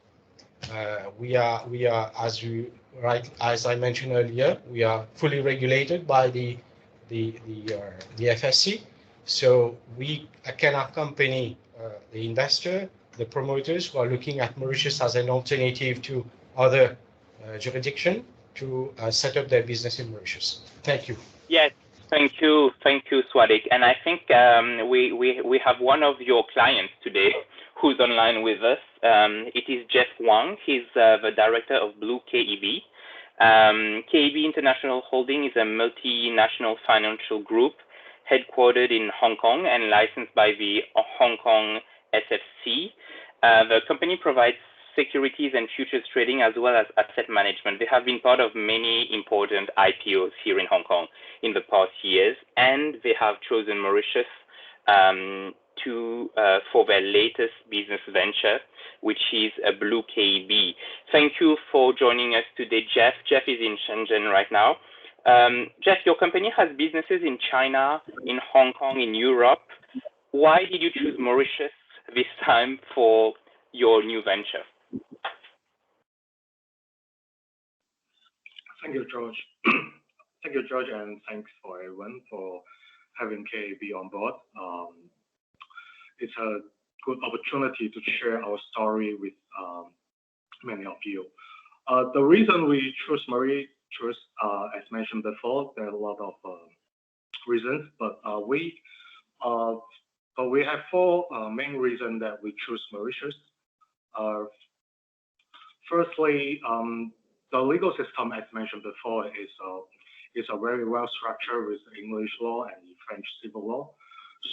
we are, as I mentioned earlier, we are fully regulated by the FSC. So we can accompany the investor, the promoters who are looking at Mauritius as an alternative to other jurisdiction to set up their business in Mauritius. Thank you. Yes, thank you, Swadicq. And I think we have one of your clients today who's online with us. It is Jeff Wong. He's the director of Blue KEB. KEB International Holding is a multinational financial group headquartered in Hong Kong and licensed by the Hong Kong SFC. The company provides securities and futures trading as well as asset management. They have been part of many important IPOs here in Hong Kong in the past years, and they have chosen Mauritius for their latest business venture, which is a Blue KEB. Thank you for joining us today, Jeff. Jeff is in Shenzhen right now. Jeff, your company has businesses in China, in Hong Kong, in Europe. Why did you choose Mauritius this time for your new venture? Thank you, George. Thank you, George, and thanks for everyone for having KAB on board. It's a good opportunity to share our story with many of you. The reason we choose Mauritius, as mentioned before, there are a lot of reasons, but we have four main reasons that we choose Mauritius. Firstly, the legal system, as mentioned before, is a very well structured with English law and French civil law.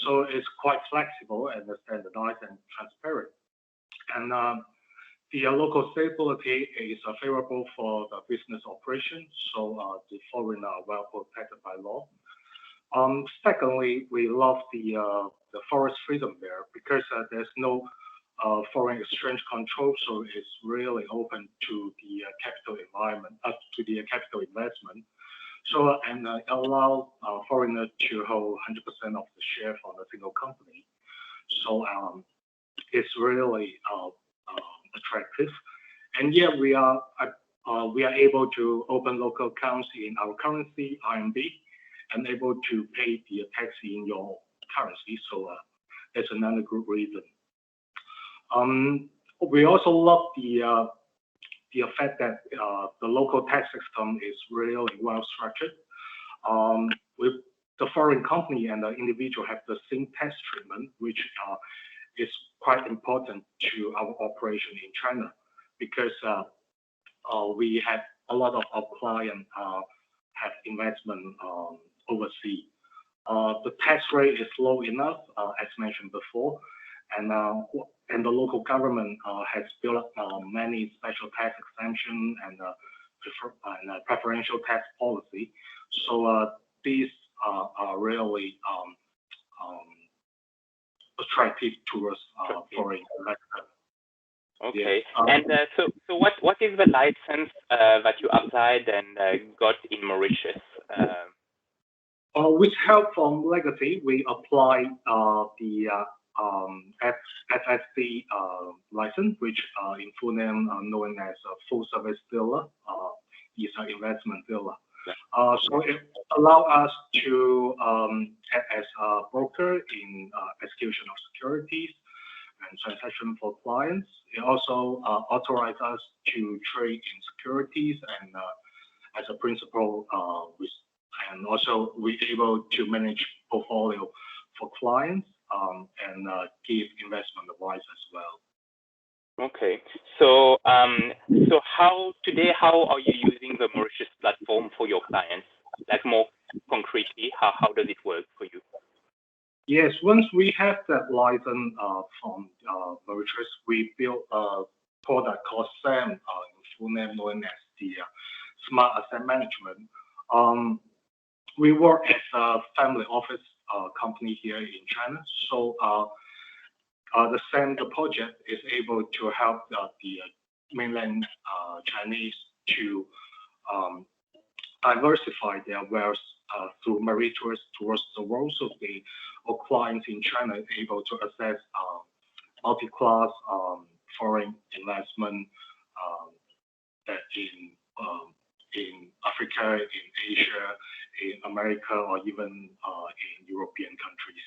So it's quite flexible and standardized and transparent. And the local stability is favorable for the business operation. So the foreign are well protected by law. Secondly, we love the forest freedom there because there's no foreign exchange control, so it's really open to the capital environment, to the capital investment. So and allow foreigners to hold 100% of the share for the single company. So it's really attractive, and yet we are able to open local accounts in our currency RMB and able to pay the tax in your currency. So that's another good reason. We also love the fact that the local tax system is really well structured. With the foreign company and the individual have the same tax treatment, which is quite important to our operation in China, because we have a lot of our clients have investment overseas. The tax rate is low enough, as mentioned before, and the local government has built up many special tax exemption and preferential tax policy. So these are really attractive towards foreign investors. Okay, yes. and so what is the license that you applied and got in Mauritius? With help from Legacy, we applied the FSC license, which in full name known as full service dealer, is an investment dealer. So it allows us to act as a broker in execution of securities and transaction for clients. It also authorizes us to trade in securities and as a principal, and also we're able to manage portfolio for clients and give investment advice as well. Okay, so how are you using the Mauritius platform for your clients? Like more concretely, how does it work for you? Yes, once we have that license from Mauritius, we built a product called SAM, in full name known as the Smart Asset Management. We work as a family office company here in China, so the SAM project is able to help the mainland Chinese to diversify their wealth through Mauritius towards the world. So our clients in China are able to access multi-class foreign investment that in Africa, in Asia, in America, or even in European countries.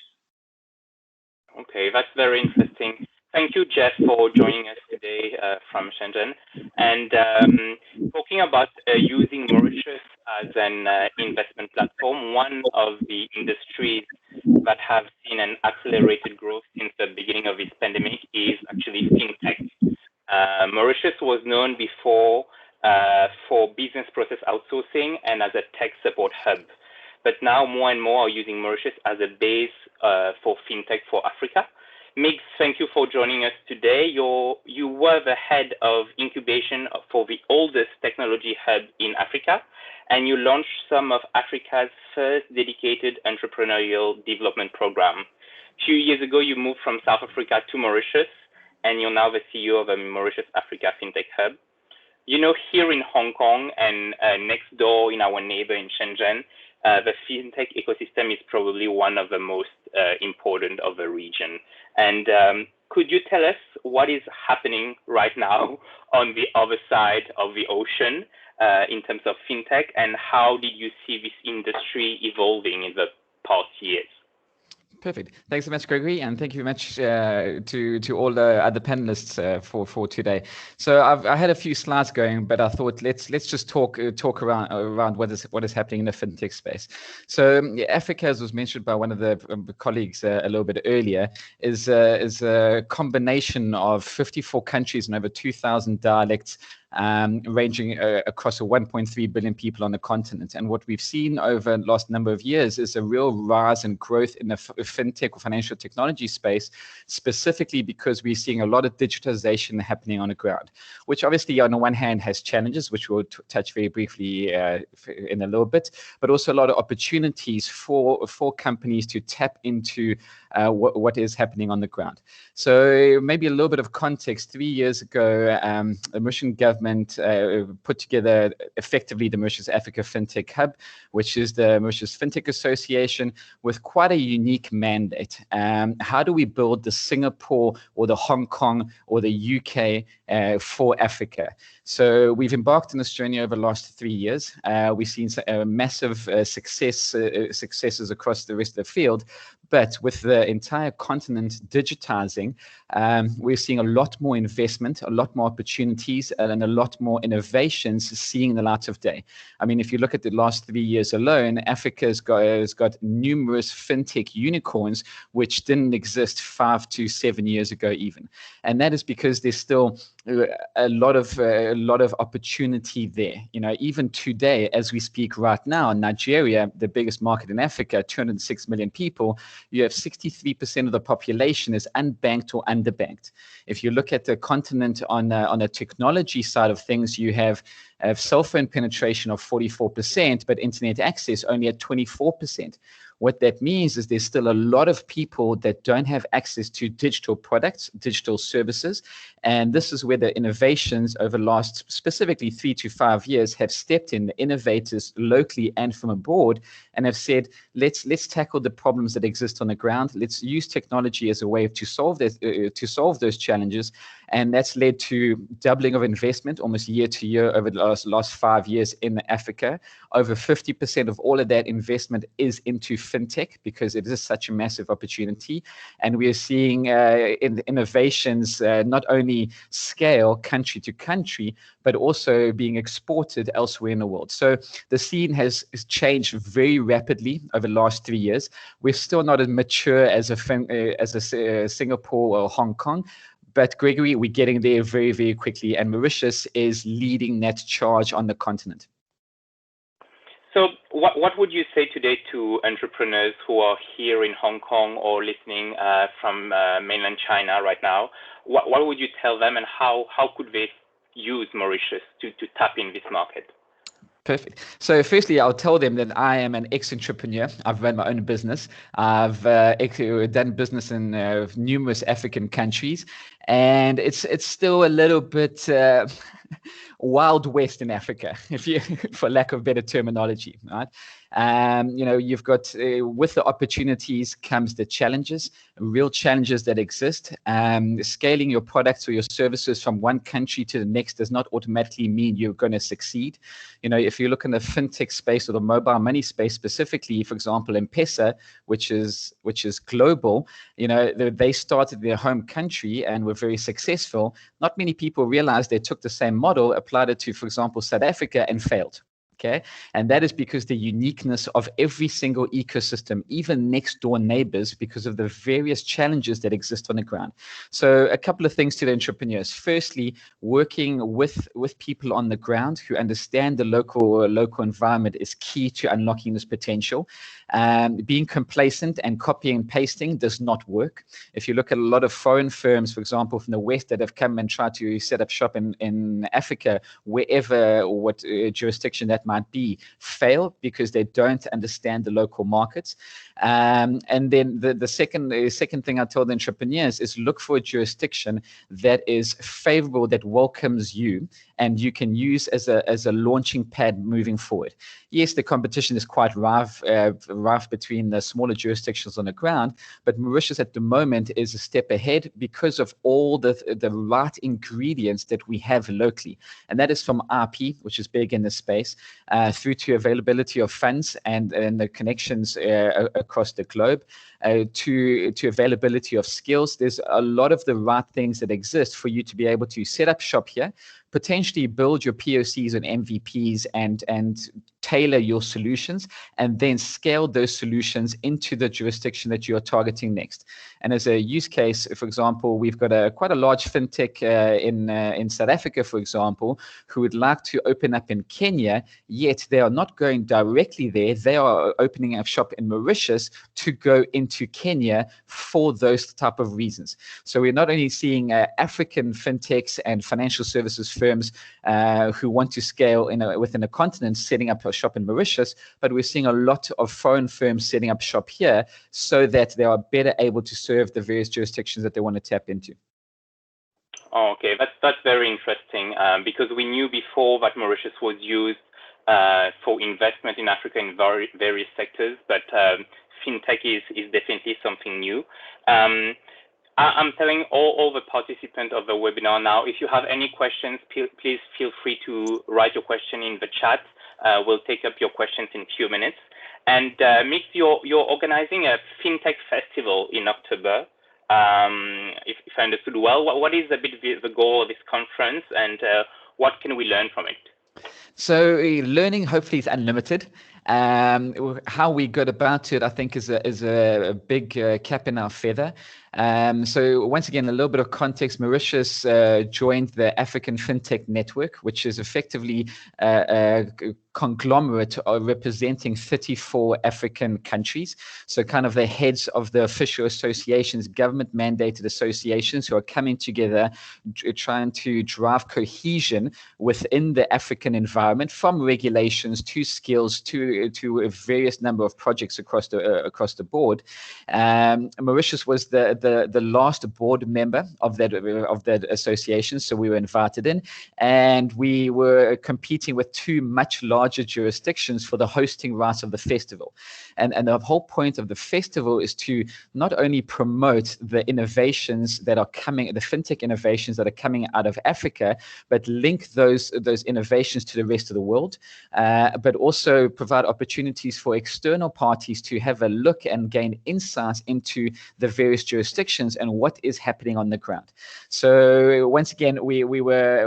Okay, that's very interesting. Thank you, Jeff, for joining us today from Shenzhen. And talking about using Mauritius as an investment platform, one of the industries that have seen an accelerated growth since the beginning of this pandemic is actually Fintech. Mauritius was known before for business process outsourcing and as a tech support hub. But now more and more are using Mauritius as a base for Fintech for Africa. Mix, thank you for joining us today. You were the head of incubation for the oldest technology hub in Africa, and you launched some of Africa's first dedicated entrepreneurial development program. A few years ago, you moved from South Africa to Mauritius, and you're now the CEO of the Mauritius Africa Fintech Hub. Here in Hong Kong and next door in our neighbor in Shenzhen, the fintech ecosystem is probably one of the most important of the region. And could you tell us what is happening right now on the other side of the ocean in terms of fintech, and how did you see this industry evolving in the past years? Perfect. Thanks so much, Gregory, and thank you very much to all the other panelists for today. So I had a few slides going, but I thought let's just talk around what is happening in the fintech space. So Africa, as was mentioned by one of the colleagues a little bit earlier, is a combination of 54 countries and over 2,000 dialects, ranging across 1.3 billion people on the continent. And what we've seen over the last number of years is a real rise and growth in the fintech or financial technology space, specifically because we're seeing a lot of digitization happening on the ground, which obviously on the one hand has challenges, which we'll touch very briefly in a little bit, but also a lot of opportunities for companies to tap into what is happening on the ground. So maybe a little bit of context. 3 years ago, the Mauritian government put together effectively the Mauritius Africa Fintech Hub, which is the Mauritius Fintech Association, with quite a unique mandate. How do we build the Singapore or the Hong Kong or the UK for Africa? So we've embarked on this journey over the last 3 years. We've seen massive successes across the rest of the field. But with the entire continent digitizing, we're seeing a lot more investment, a lot more opportunities, and a lot more innovations seeing the light of day. I mean, if you look at the last 3 years alone, Africa has got numerous fintech unicorns, which didn't exist 5 to 7 years ago even. And that is because there's still a lot of opportunity there. Even today, as we speak right now, Nigeria, the biggest market in Africa, 206 million people, you have 63% of the population is unbanked or underbanked. If you look at the continent on the technology side of things, you have cell phone penetration of 44%, but internet access only at 24%. What that means is there's still a lot of people that don't have access to digital products, digital services. And this is where the innovations over the last specifically 3 to 5 years have stepped in, the innovators locally and from abroad, and have said, let's tackle the problems that exist on the ground. Let's use technology as a way to solve those challenges. And that's led to doubling of investment almost year to year over the last 5 years in Africa. Over 50% of all of that investment is into fintech because it is such a massive opportunity. And we are seeing innovations not only scale country to country, but also being exported elsewhere in the world. So the scene has changed very rapidly over the last 3 years. We're still not as mature as a Singapore or Hong Kong, but Gregory, we're getting there very, very quickly, and Mauritius is leading that charge on the continent. So what would you say today to entrepreneurs who are here in Hong Kong or listening from mainland China right now? What would you tell them, and how could they use Mauritius to tap in this market? Perfect. So firstly, I'll tell them that I am an ex-entrepreneur. I've run my own business. I've done business in numerous African countries, and it's still a little bit Wild West in Africa, for lack of better terminology, right? You've got with the opportunities comes the challenges, real challenges that exist. Scaling your products or your services from one country to the next does not automatically mean you're going to succeed. If you look in the fintech space or the mobile money space specifically, for example, M-Pesa, which is global, they started in their home country and were very successful. Not many people realized they took the same model, applied it to, for example, South Africa, and failed. Okay, and that is because the uniqueness of every single ecosystem, even next door neighbors, because of the various challenges that exist on the ground. So a couple of things to the entrepreneurs. Firstly, working with people on the ground who understand the local environment is key to unlocking this potential. Being complacent and copying and pasting does not work. If you look at a lot of foreign firms, for example, from the West that have come and tried to set up shop in Africa, wherever or what jurisdiction that might be fail because they don't understand the local markets. And then the second thing I tell the entrepreneurs is look for a jurisdiction that is favorable, that welcomes you, and you can use as a launching pad moving forward. Yes, the competition is quite rife between the smaller jurisdictions on the ground, but Mauritius at the moment is a step ahead because of all the right ingredients that we have locally. And that is from RP, which is big in this space, through to availability of funds and the connections across the globe, to availability of skills. There's a lot of the right things that exist for you to be able to set up shop here, potentially build your POCs and MVPs and tailor your solutions, and then scale those solutions into the jurisdiction that you are targeting next. And as a use case, for example, we've got quite a large fintech in South Africa, for example, who would like to open up in Kenya, yet they are not going directly there. They are opening a shop in Mauritius to go into Kenya for those type of reasons. So we're not only seeing African fintechs and financial services firms who want to scale within a continent setting up a shop in Mauritius, but we're seeing a lot of foreign firms setting up shop here so that they are better able to serve the various jurisdictions that they want to tap into. Oh, okay, that's very interesting, because we knew before that Mauritius was used for investment in Africa in various sectors, but fintech is definitely something new. I'm telling all the participants of the webinar now, if you have any questions, please feel free to write your question in the chat. We'll take up your questions in a few minutes. And Mix, you're organizing a fintech festival in October, if I understood well. What is a bit the goal of this conference, and what can we learn from it? So learning hopefully is unlimited. How we got about it, I think, is a big cap in our feather. So once again, a little bit of context. Mauritius joined the African Fintech Network, which is effectively a conglomerate representing 34 African countries. So kind of the heads of the official associations, government mandated associations who are coming together, trying to drive cohesion within the African environment, from regulations to skills to a various number of projects across the board. Mauritius was the last board member of that association, so we were invited in, and we were competing with two much larger jurisdictions for the hosting rights of the festival. And the whole point of the festival is to not only promote the innovations that are coming, the fintech innovations that are coming out of Africa, but link those innovations to the rest of the world, but also provide opportunities for external parties to have a look and gain insights into the various jurisdictions and what is happening on the ground. So once again, we were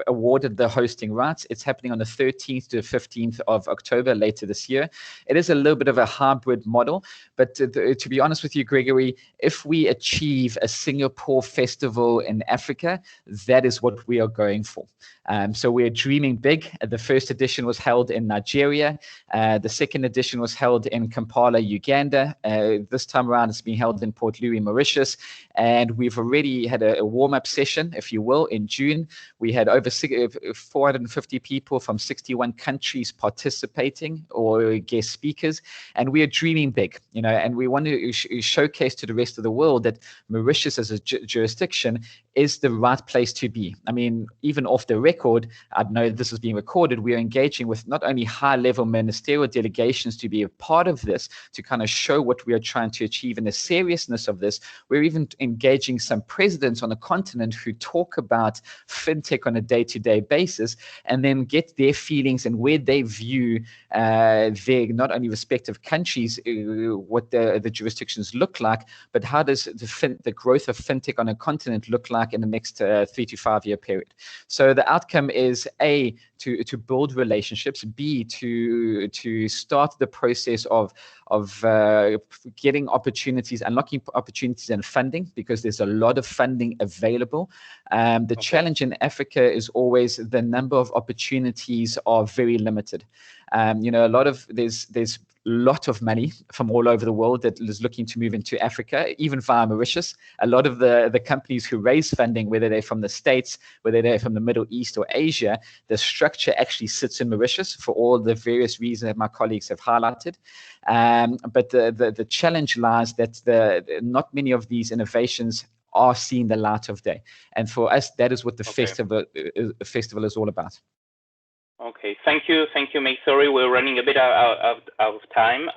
awarded the hosting rights. It's happening on the 13th to the 15th of October later this year. It is a little bit of a hybrid model, but to be honest with you, Gregory, if we achieve a Singapore festival in Africa, that is what we are going for. So we're dreaming big. The first edition was held in Nigeria. The second edition was held in Kampala, Uganda. This time around, it's being held in Port Louis, Mauritius. And we've already had a warm-up session, if you will, in June. We had over 450 people from 61 countries participating, or guest speakers. And we are dreaming big, and we want to showcase to the rest of the world that Mauritius as a jurisdiction is the right place to be. I mean, even off the record, I know this is being recorded, we are engaging with not only high-level ministerial delegations to be a part of this, to kind of show what we are trying to achieve and the seriousness of this. We're even engaging some presidents on the continent who talk about fintech on a day-to-day basis, and then get their feelings and where they view their not only respective countries, what the jurisdictions look like, but how does the growth of fintech on a continent look like in the next 3 to 5 year period. So the outcome is A, to build relationships, B, to start the process of getting opportunities, unlocking opportunities and funding, because there's a lot of funding available. The challenge in Africa is always the number of opportunities are very limited. A lot of there's lot of money from all over the world that is looking to move into Africa, even via Mauritius. A lot of the companies who raise funding, whether they're from the States, whether they're from the Middle East or Asia, the structure actually sits in Mauritius for all the various reasons that my colleagues have highlighted. But the challenge lies that not many of these innovations are seeing the light of day. And for us, that is what the festival is all about. Okay, thank you, mate. Sorry, we're running a bit out of time,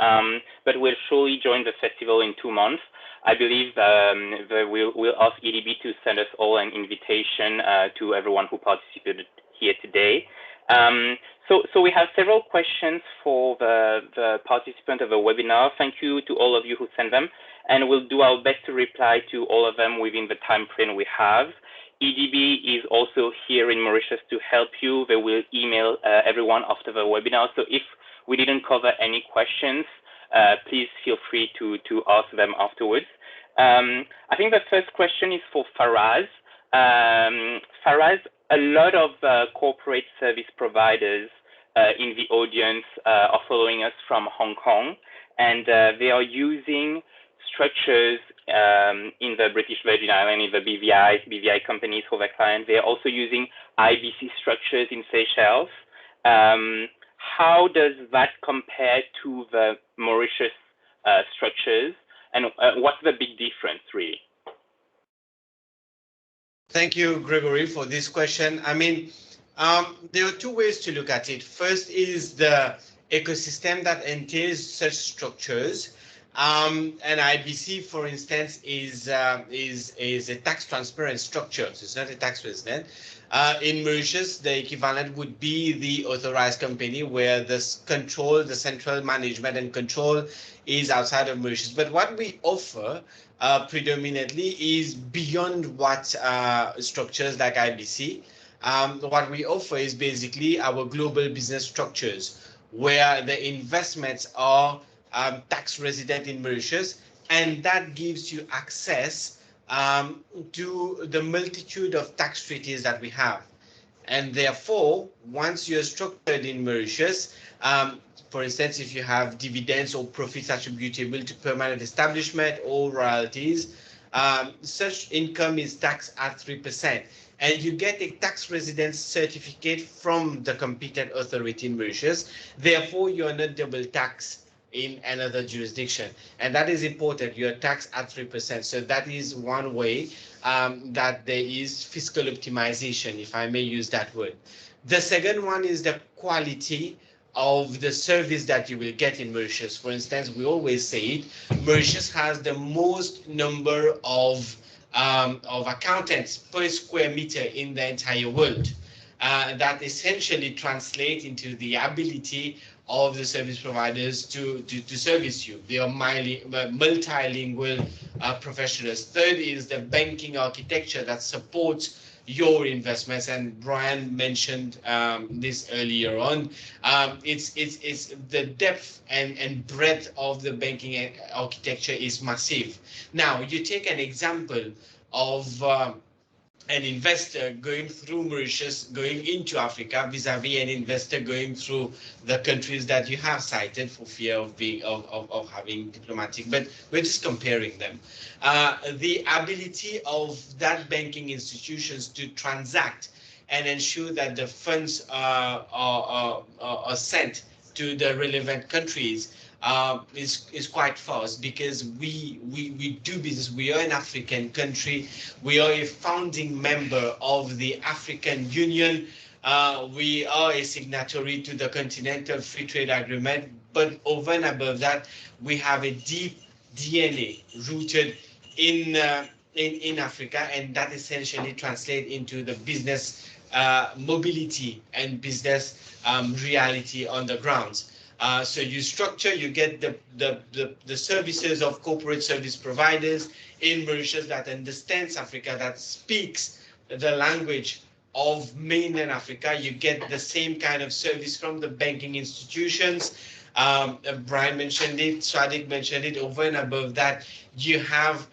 but we'll surely join the festival in 2 months. I believe we'll ask EDB to send us all an invitation to everyone who participated here today. So we have several questions for the participant of the webinar. Thank you to all of you who sent them, and we'll do our best to reply to all of them within the time frame we have. EDB is also here in Mauritius to help you. They will email everyone after the webinar. So if we didn't cover any questions, please feel free to ask them afterwards. I think the first question is for Faraz. Faraz, a lot of corporate service providers in the audience are following us from Hong Kong, and they are using structures in the British Virgin Islands, in the BVI companies for their clients. They are also using IBC structures in Seychelles. How does that compare to the Mauritius structures, and what's the big difference, really? Thank you, Gregory, for this question. I mean, there are two ways to look at it. First is the ecosystem that entails such structures. And IBC, for instance, is a tax transparent structure. So it's not a tax resident. In Mauritius, the equivalent would be the authorized company, where the control, the central management and control is outside of Mauritius. But what we offer predominantly is beyond what structures like IBC. What we offer is basically our global business structures, where the investments are tax resident in Mauritius, and that gives you access to the multitude of tax treaties that we have. And therefore, once you're structured in Mauritius, for instance, if you have dividends or profits attributable to permanent establishment or royalties, such income is taxed at 3%. And you get a tax residence certificate from the competent authority in Mauritius. Therefore, you are not double taxed in another jurisdiction, and that is important. You are taxed at 3%. So that is one way that there is fiscal optimization, if I may use that word. The second one is the quality of the service that you will get in Mauritius. For instance, we always say it, Mauritius has the most number of accountants per square meter in the entire world. That essentially translate into the ability of the service providers to service you. They are multilingual professionals. Third is the banking architecture that supports your investments, and Brian mentioned this earlier on. It's the depth and breadth of the banking architecture is massive. Now, you take an example of an investor going through Mauritius, going into Africa, vis-a-vis an investor going through the countries that you have cited for fear of being of having diplomatic, but we're just comparing them. The ability of that banking institutions to transact and ensure that the funds are sent to the relevant countries is quite fast, because we do business. We are an African country. We are a founding member of the African Union. We are a signatory to the Continental Free Trade Agreement. But over and above that, we have a deep DNA rooted in Africa, and that essentially translates into the business mobility and business reality on the ground. So you structure, you get the services of corporate service providers in Mauritius that understands Africa, that speaks the language of mainland Africa. You get the same kind of service from the banking institutions. Brian mentioned it, Swadicq mentioned it. Over and above that, you have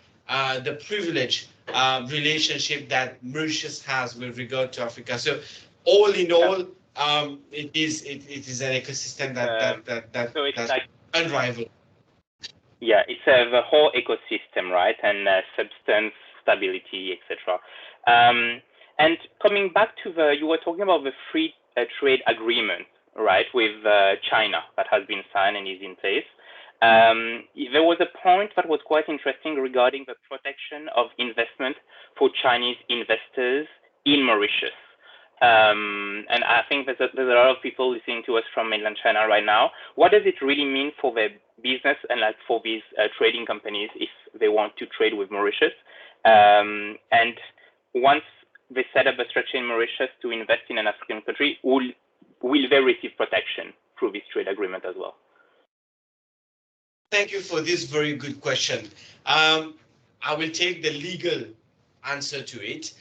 the privilege relationship that Mauritius has with regard to Africa. So all in all, it is an ecosystem that so it's like unrivaled. Yeah, it's the whole ecosystem, right? And substance, stability, etc. And coming back to you were talking about the free trade agreement, right, with China that has been signed and is in place. There was a point that was quite interesting regarding the protection of investment for Chinese investors in Mauritius. And I think there's a lot of people listening to us from mainland China right now. What does it really mean for their business and like for these trading companies if they want to trade with Mauritius? And once they set up a structure in Mauritius to invest in an African country, will they receive protection through this trade agreement as well? Thank you for this very good question. I will take the legal answer to it.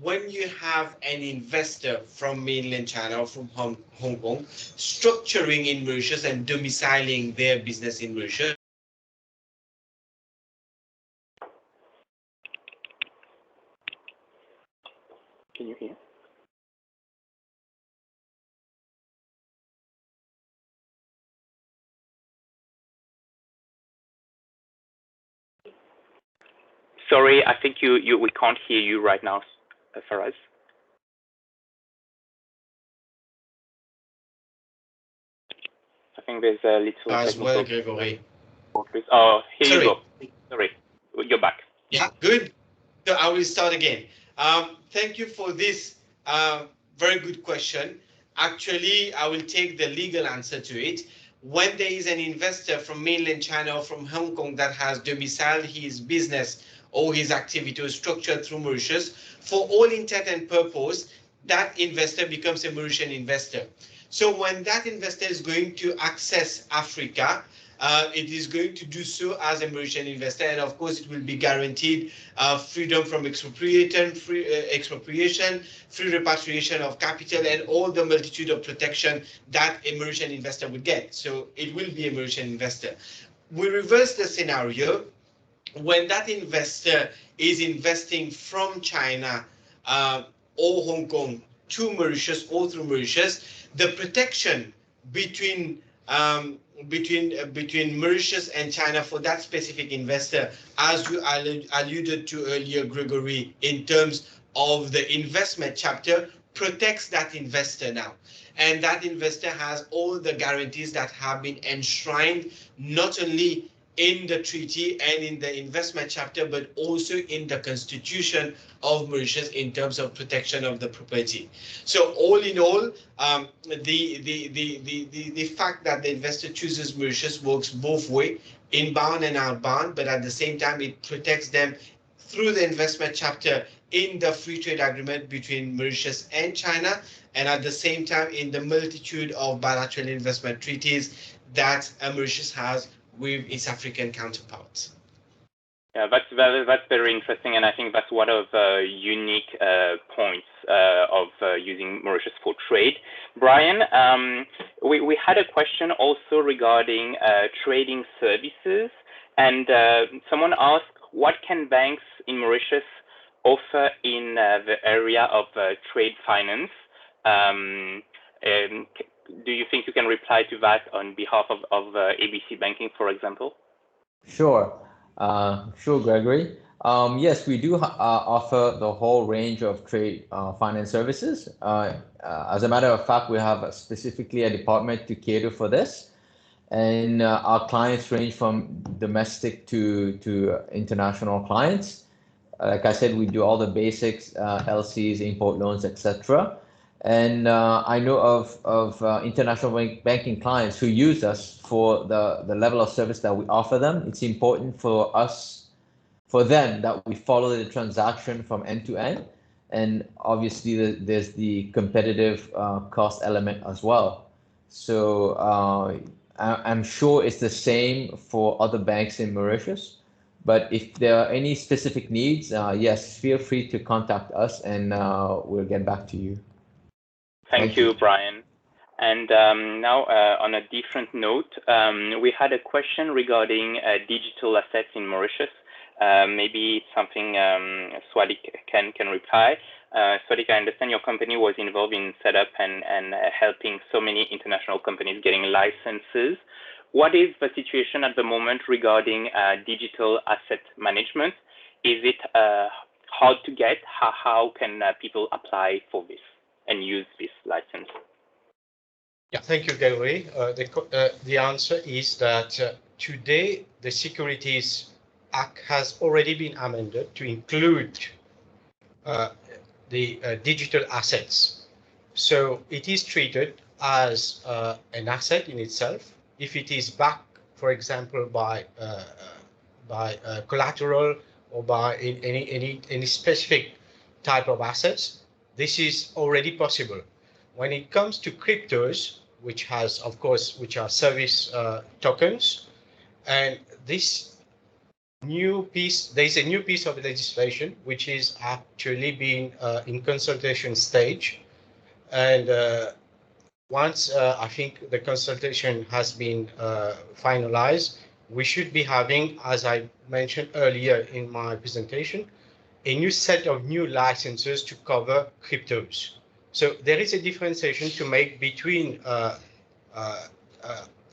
When you have an investor from mainland China or from Hong Kong structuring in Mauritius and domiciling their business in Mauritius, Can you hear? Sorry, I think we can't hear you right now, Faraz. I think there's a little as well, technical. Gregory. Oh, here Sorry. you go. Sorry, you're back. Yeah, good. So I will start again. Thank you for this very good question. Actually, I will take the legal answer to it. When there is an investor from mainland China or from Hong Kong that has domiciled his business or his activity or structure through Mauritius, for all intent and purpose, that investor becomes a Mauritian investor. So when that investor is going to access Africa, it is going to do so as a Mauritian investor, and of course it will be guaranteed freedom from expropriation, free repatriation of capital, and all the multitude of protection that a Mauritian investor would get. So it will be a Mauritian investor. We reverse the scenario. When that investor is investing from China or Hong Kong to Mauritius or through Mauritius, the protection between Mauritius and China for that specific investor, as you alluded to earlier, Gregory, in terms of the investment chapter, protects that investor now. And that investor has all the guarantees that have been enshrined, not only in the treaty and in the investment chapter, but also in the constitution of Mauritius in terms of protection of the property. So all in all, the fact that the investor chooses Mauritius works both ways, inbound and outbound, but at the same time, it protects them through the investment chapter in the free trade agreement between Mauritius and China, and at the same time in the multitude of bilateral investment treaties that Mauritius has with its African counterparts. Yeah, that's very interesting, and I think that's one of the unique points of using Mauritius for trade. Brian, we had a question also regarding trading services, and someone asked, what can banks in Mauritius offer in the area of trade finance? Do you think you can reply to that on behalf of ABC Banking, for example? Sure, Gregory. Yes, we do offer the whole range of trade finance services. As a matter of fact, we have specifically a department to cater for this. And our clients range from domestic to international clients. Like I said, we do all the basics, LCs, import loans, etc. And I know of international banking clients who use us for the level of service that we offer them. It's important for them that we follow the transaction from end to end. And obviously, there's the competitive cost element as well. So I'm sure it's the same for other banks in Mauritius. But if there are any specific needs, yes, feel free to contact us and we'll get back to you. Thank you, Brian. And now, on a different note, we had a question regarding digital assets in Mauritius. Maybe it's something Swadicq can reply. Swadicq, I understand your company was involved in setup and helping so many international companies getting licenses. what is the situation at the moment regarding digital asset management? Is it hard to get? How can people apply for this and use this license? Yeah, thank you, Gregory. The answer is that today the Securities Act has already been amended to include the digital assets. So it is treated as an asset in itself if it is backed, for example, by collateral or by any specific type of assets. This is already possible. When it comes to cryptos, which are service tokens, and this new piece, there's a new piece of legislation which is actually being in consultation stage, and once I think the consultation has been finalized, we should be having, as I mentioned earlier in my presentation, a new set of new licenses to cover cryptos. So there is a differentiation to make between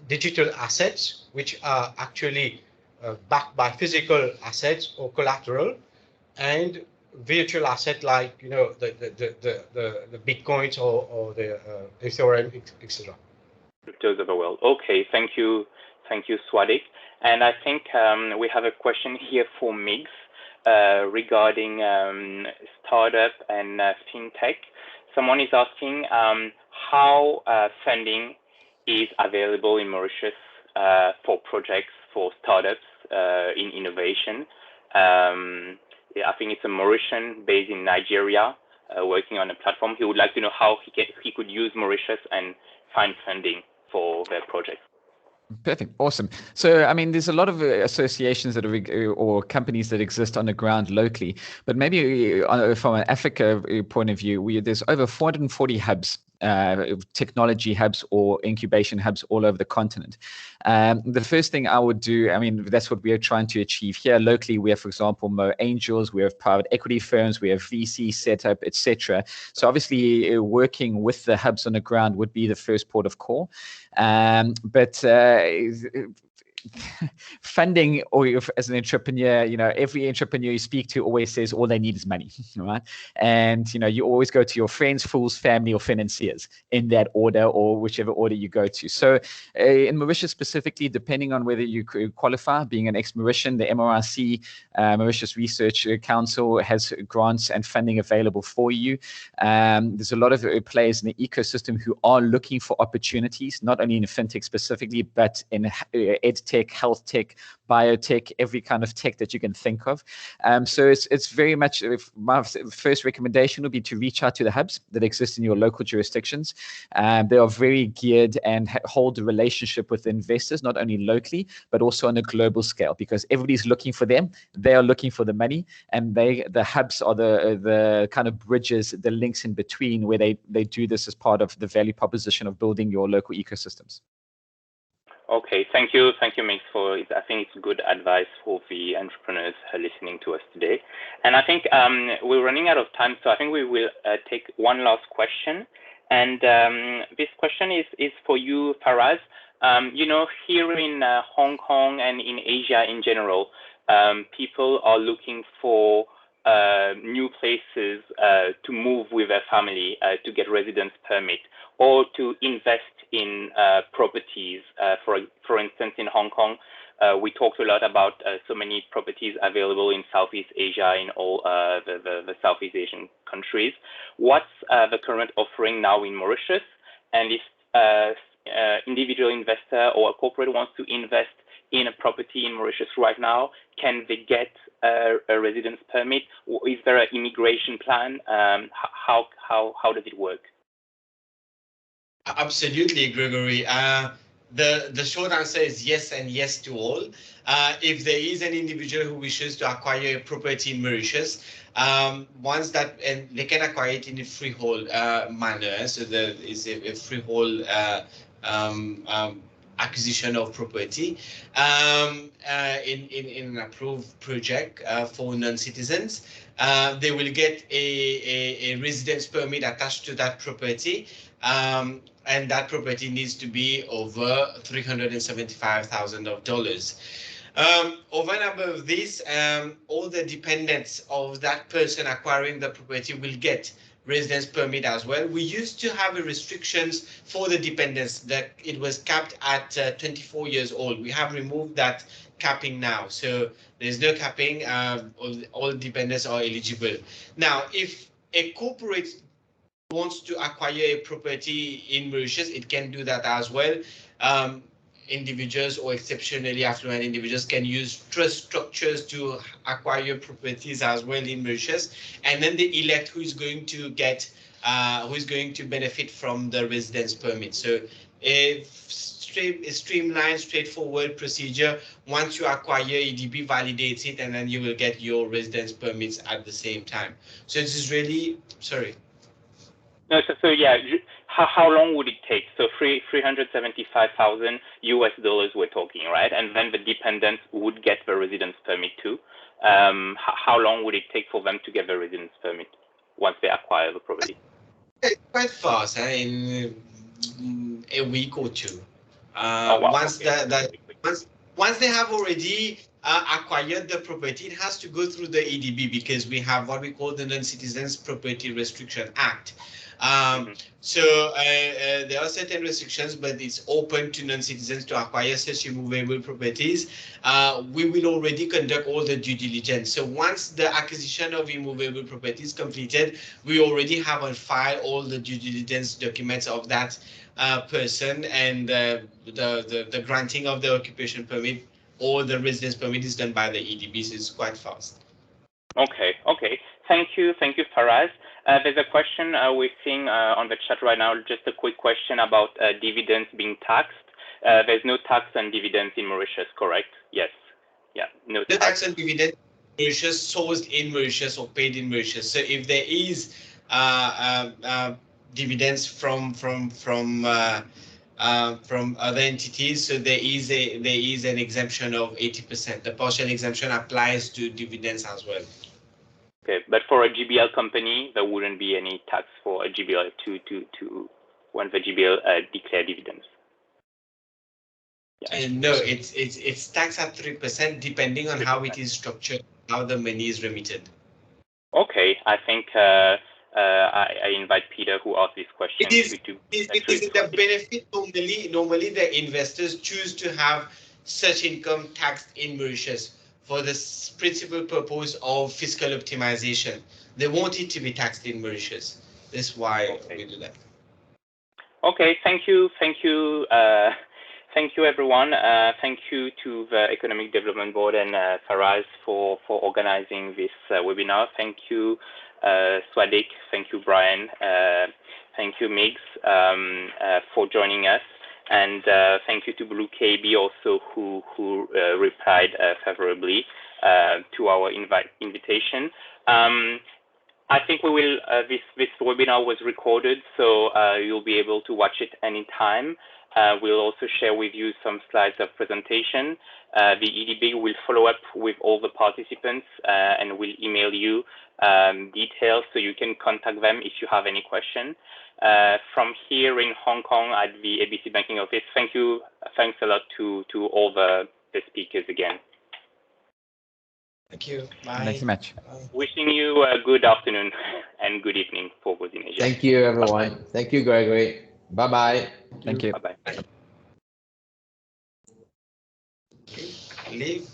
digital assets, which are actually backed by physical assets or collateral, and virtual asset like the bitcoins or the Ethereum, etc. Cryptos of the world. Okay, thank you, Swadicq. And I think we have a question here for Migs regarding startup and fintech. Someone is asking how funding is available in Mauritius for projects for startups in innovation. I think it's a Mauritian based in Nigeria working on a platform. He would like to know how he could use Mauritius and find funding for their projects. Perfect. Awesome. So, I mean, there's a lot of associations that are, or companies that exist on the ground locally, but maybe from an Africa point of view, there's over 440 hubs, technology hubs or incubation hubs all over the continent. The first thing I would do, I mean, that's what we are trying to achieve here locally. We have, for example, Mo Angels, we have private equity firms, we have VC setup, etc. So obviously working with the hubs on the ground would be the first port of call. But funding, or as an entrepreneur, every entrepreneur you speak to always says all they need is money, right? And you always go to your friends, fools, family, or financiers in that order, or whichever order you go to. So in Mauritius specifically, depending on whether you qualify, being an ex-Mauritian, the MRRC, Mauritius Research Council, has grants and funding available for you. There's a lot of players in the ecosystem who are looking for opportunities, not only in fintech specifically, but in edtech, health tech, biotech, every kind of tech that you can think of. So it's very much, my first recommendation would be to reach out to the hubs that exist in your local jurisdictions. They are very geared and hold a relationship with investors, not only locally, but also on a global scale, because everybody's looking for them. They are looking for the money, and the hubs are the kind of bridges, the links in between, where they do this as part of the value proposition of building your local ecosystems. Okay, thank you, Migs, for it. I think it's good advice for the entrepreneurs listening to us today. And I think we're running out of time, so I think we will take one last question. And this question is for you, Faraz. Here in Hong Kong and in Asia in general, people are looking for new places to move with their family to get residence permit, or to invest in properties. For instance, in Hong Kong, we talked a lot about so many properties available in Southeast Asia, in all the Southeast Asian countries. What's the current offering now in Mauritius? And if individual investor or a corporate wants to invest in a property in Mauritius right now, can they get a residence permit? Is there an immigration plan? How does it work? Absolutely, Gregory. The short answer is yes, and yes to all. If there is an individual who wishes to acquire a property in Mauritius, once that, and they can acquire it in a freehold manner. So there is a freehold acquisition of property in an approved project for non-citizens. They will get a residence permit attached to that property. and that property needs to be over $375,000. Over and above this, all the dependents of that person acquiring the property will get residence permit as well. We used to have a restrictions for the dependents that it was capped at 24 years old. We have removed that capping now, so there's no capping. All dependents are eligible. Now, if a corporate wants to acquire a property in Mauritius, it can do that as well. Individuals or exceptionally affluent individuals can use trust structures to acquire properties as well in Mauritius, and then they elect who is going to get, who is going to benefit from the residence permit. So a streamlined, straightforward procedure. Once you acquire, EDB validates it, and then you will get your residence permits at the same time. So this is really, sorry. No, so yeah, how long would it take? So $375,000 we're talking, right? And then the dependents would get the residence permit too. How long would it take for them to get the residence permit once they acquire the property? Quite fast, in a week or two. Oh, wow. Once once they have already acquired the property, it has to go through the EDB because we have what we call the Non-Citizens Property Restriction Act. So there are certain restrictions, but it's open to non-citizens to acquire such immovable properties. We will already conduct all the due diligence. So once the acquisition of immovable property is completed, we already have on file all the due diligence documents of that person, and the granting of the occupation permit or the residence permit is done by the EDB, so it's quite fast. Okay. Thank you, Faraz. There's a question we're seeing on the chat right now, just a quick question about dividends being taxed. There's no tax on dividends in Mauritius, correct? Yes. Yeah, no tax. Tax on dividends in Mauritius, sourced in Mauritius or paid in Mauritius. So if there is dividends from other entities, so there is an exemption of 80%. The partial exemption applies to dividends as well. Okay, but for a GBL company, there wouldn't be any tax for a GBL to when the GBL declare dividends. Yeah. No, it's taxed at 3% depending on how it is structured, how the money is remitted. Okay, I think I invite Peter, who asked this question. It is the benefit. Normally the investors choose to have such income taxed in Mauritius for the principal purpose of fiscal optimization. They want it to be taxed in Mauritius. That's why we do that. Okay, thank you everyone. Thank you to the Economic Development Board and Faraz for organizing this webinar. Thank you, Swadicq. Thank you, Brian. Thank you, Migs, for joining us. And thank you to Blue KB also, who replied favorably to our invitation. I think we will. This webinar was recorded, so you'll be able to watch it anytime. We'll also share with you some slides of presentation. The EDB will follow up with all the participants and will email you details so you can contact them if you have any question. From here in Hong Kong at the ABC Banking office, thanks a lot to all the speakers again. Thank you. Bye. Thanks so much. Wishing you a good afternoon and good evening for those in Asia. Thank you, everyone. Bye. Thank you, Gregory. Bye-bye. Thank you. Bye-bye. Leave.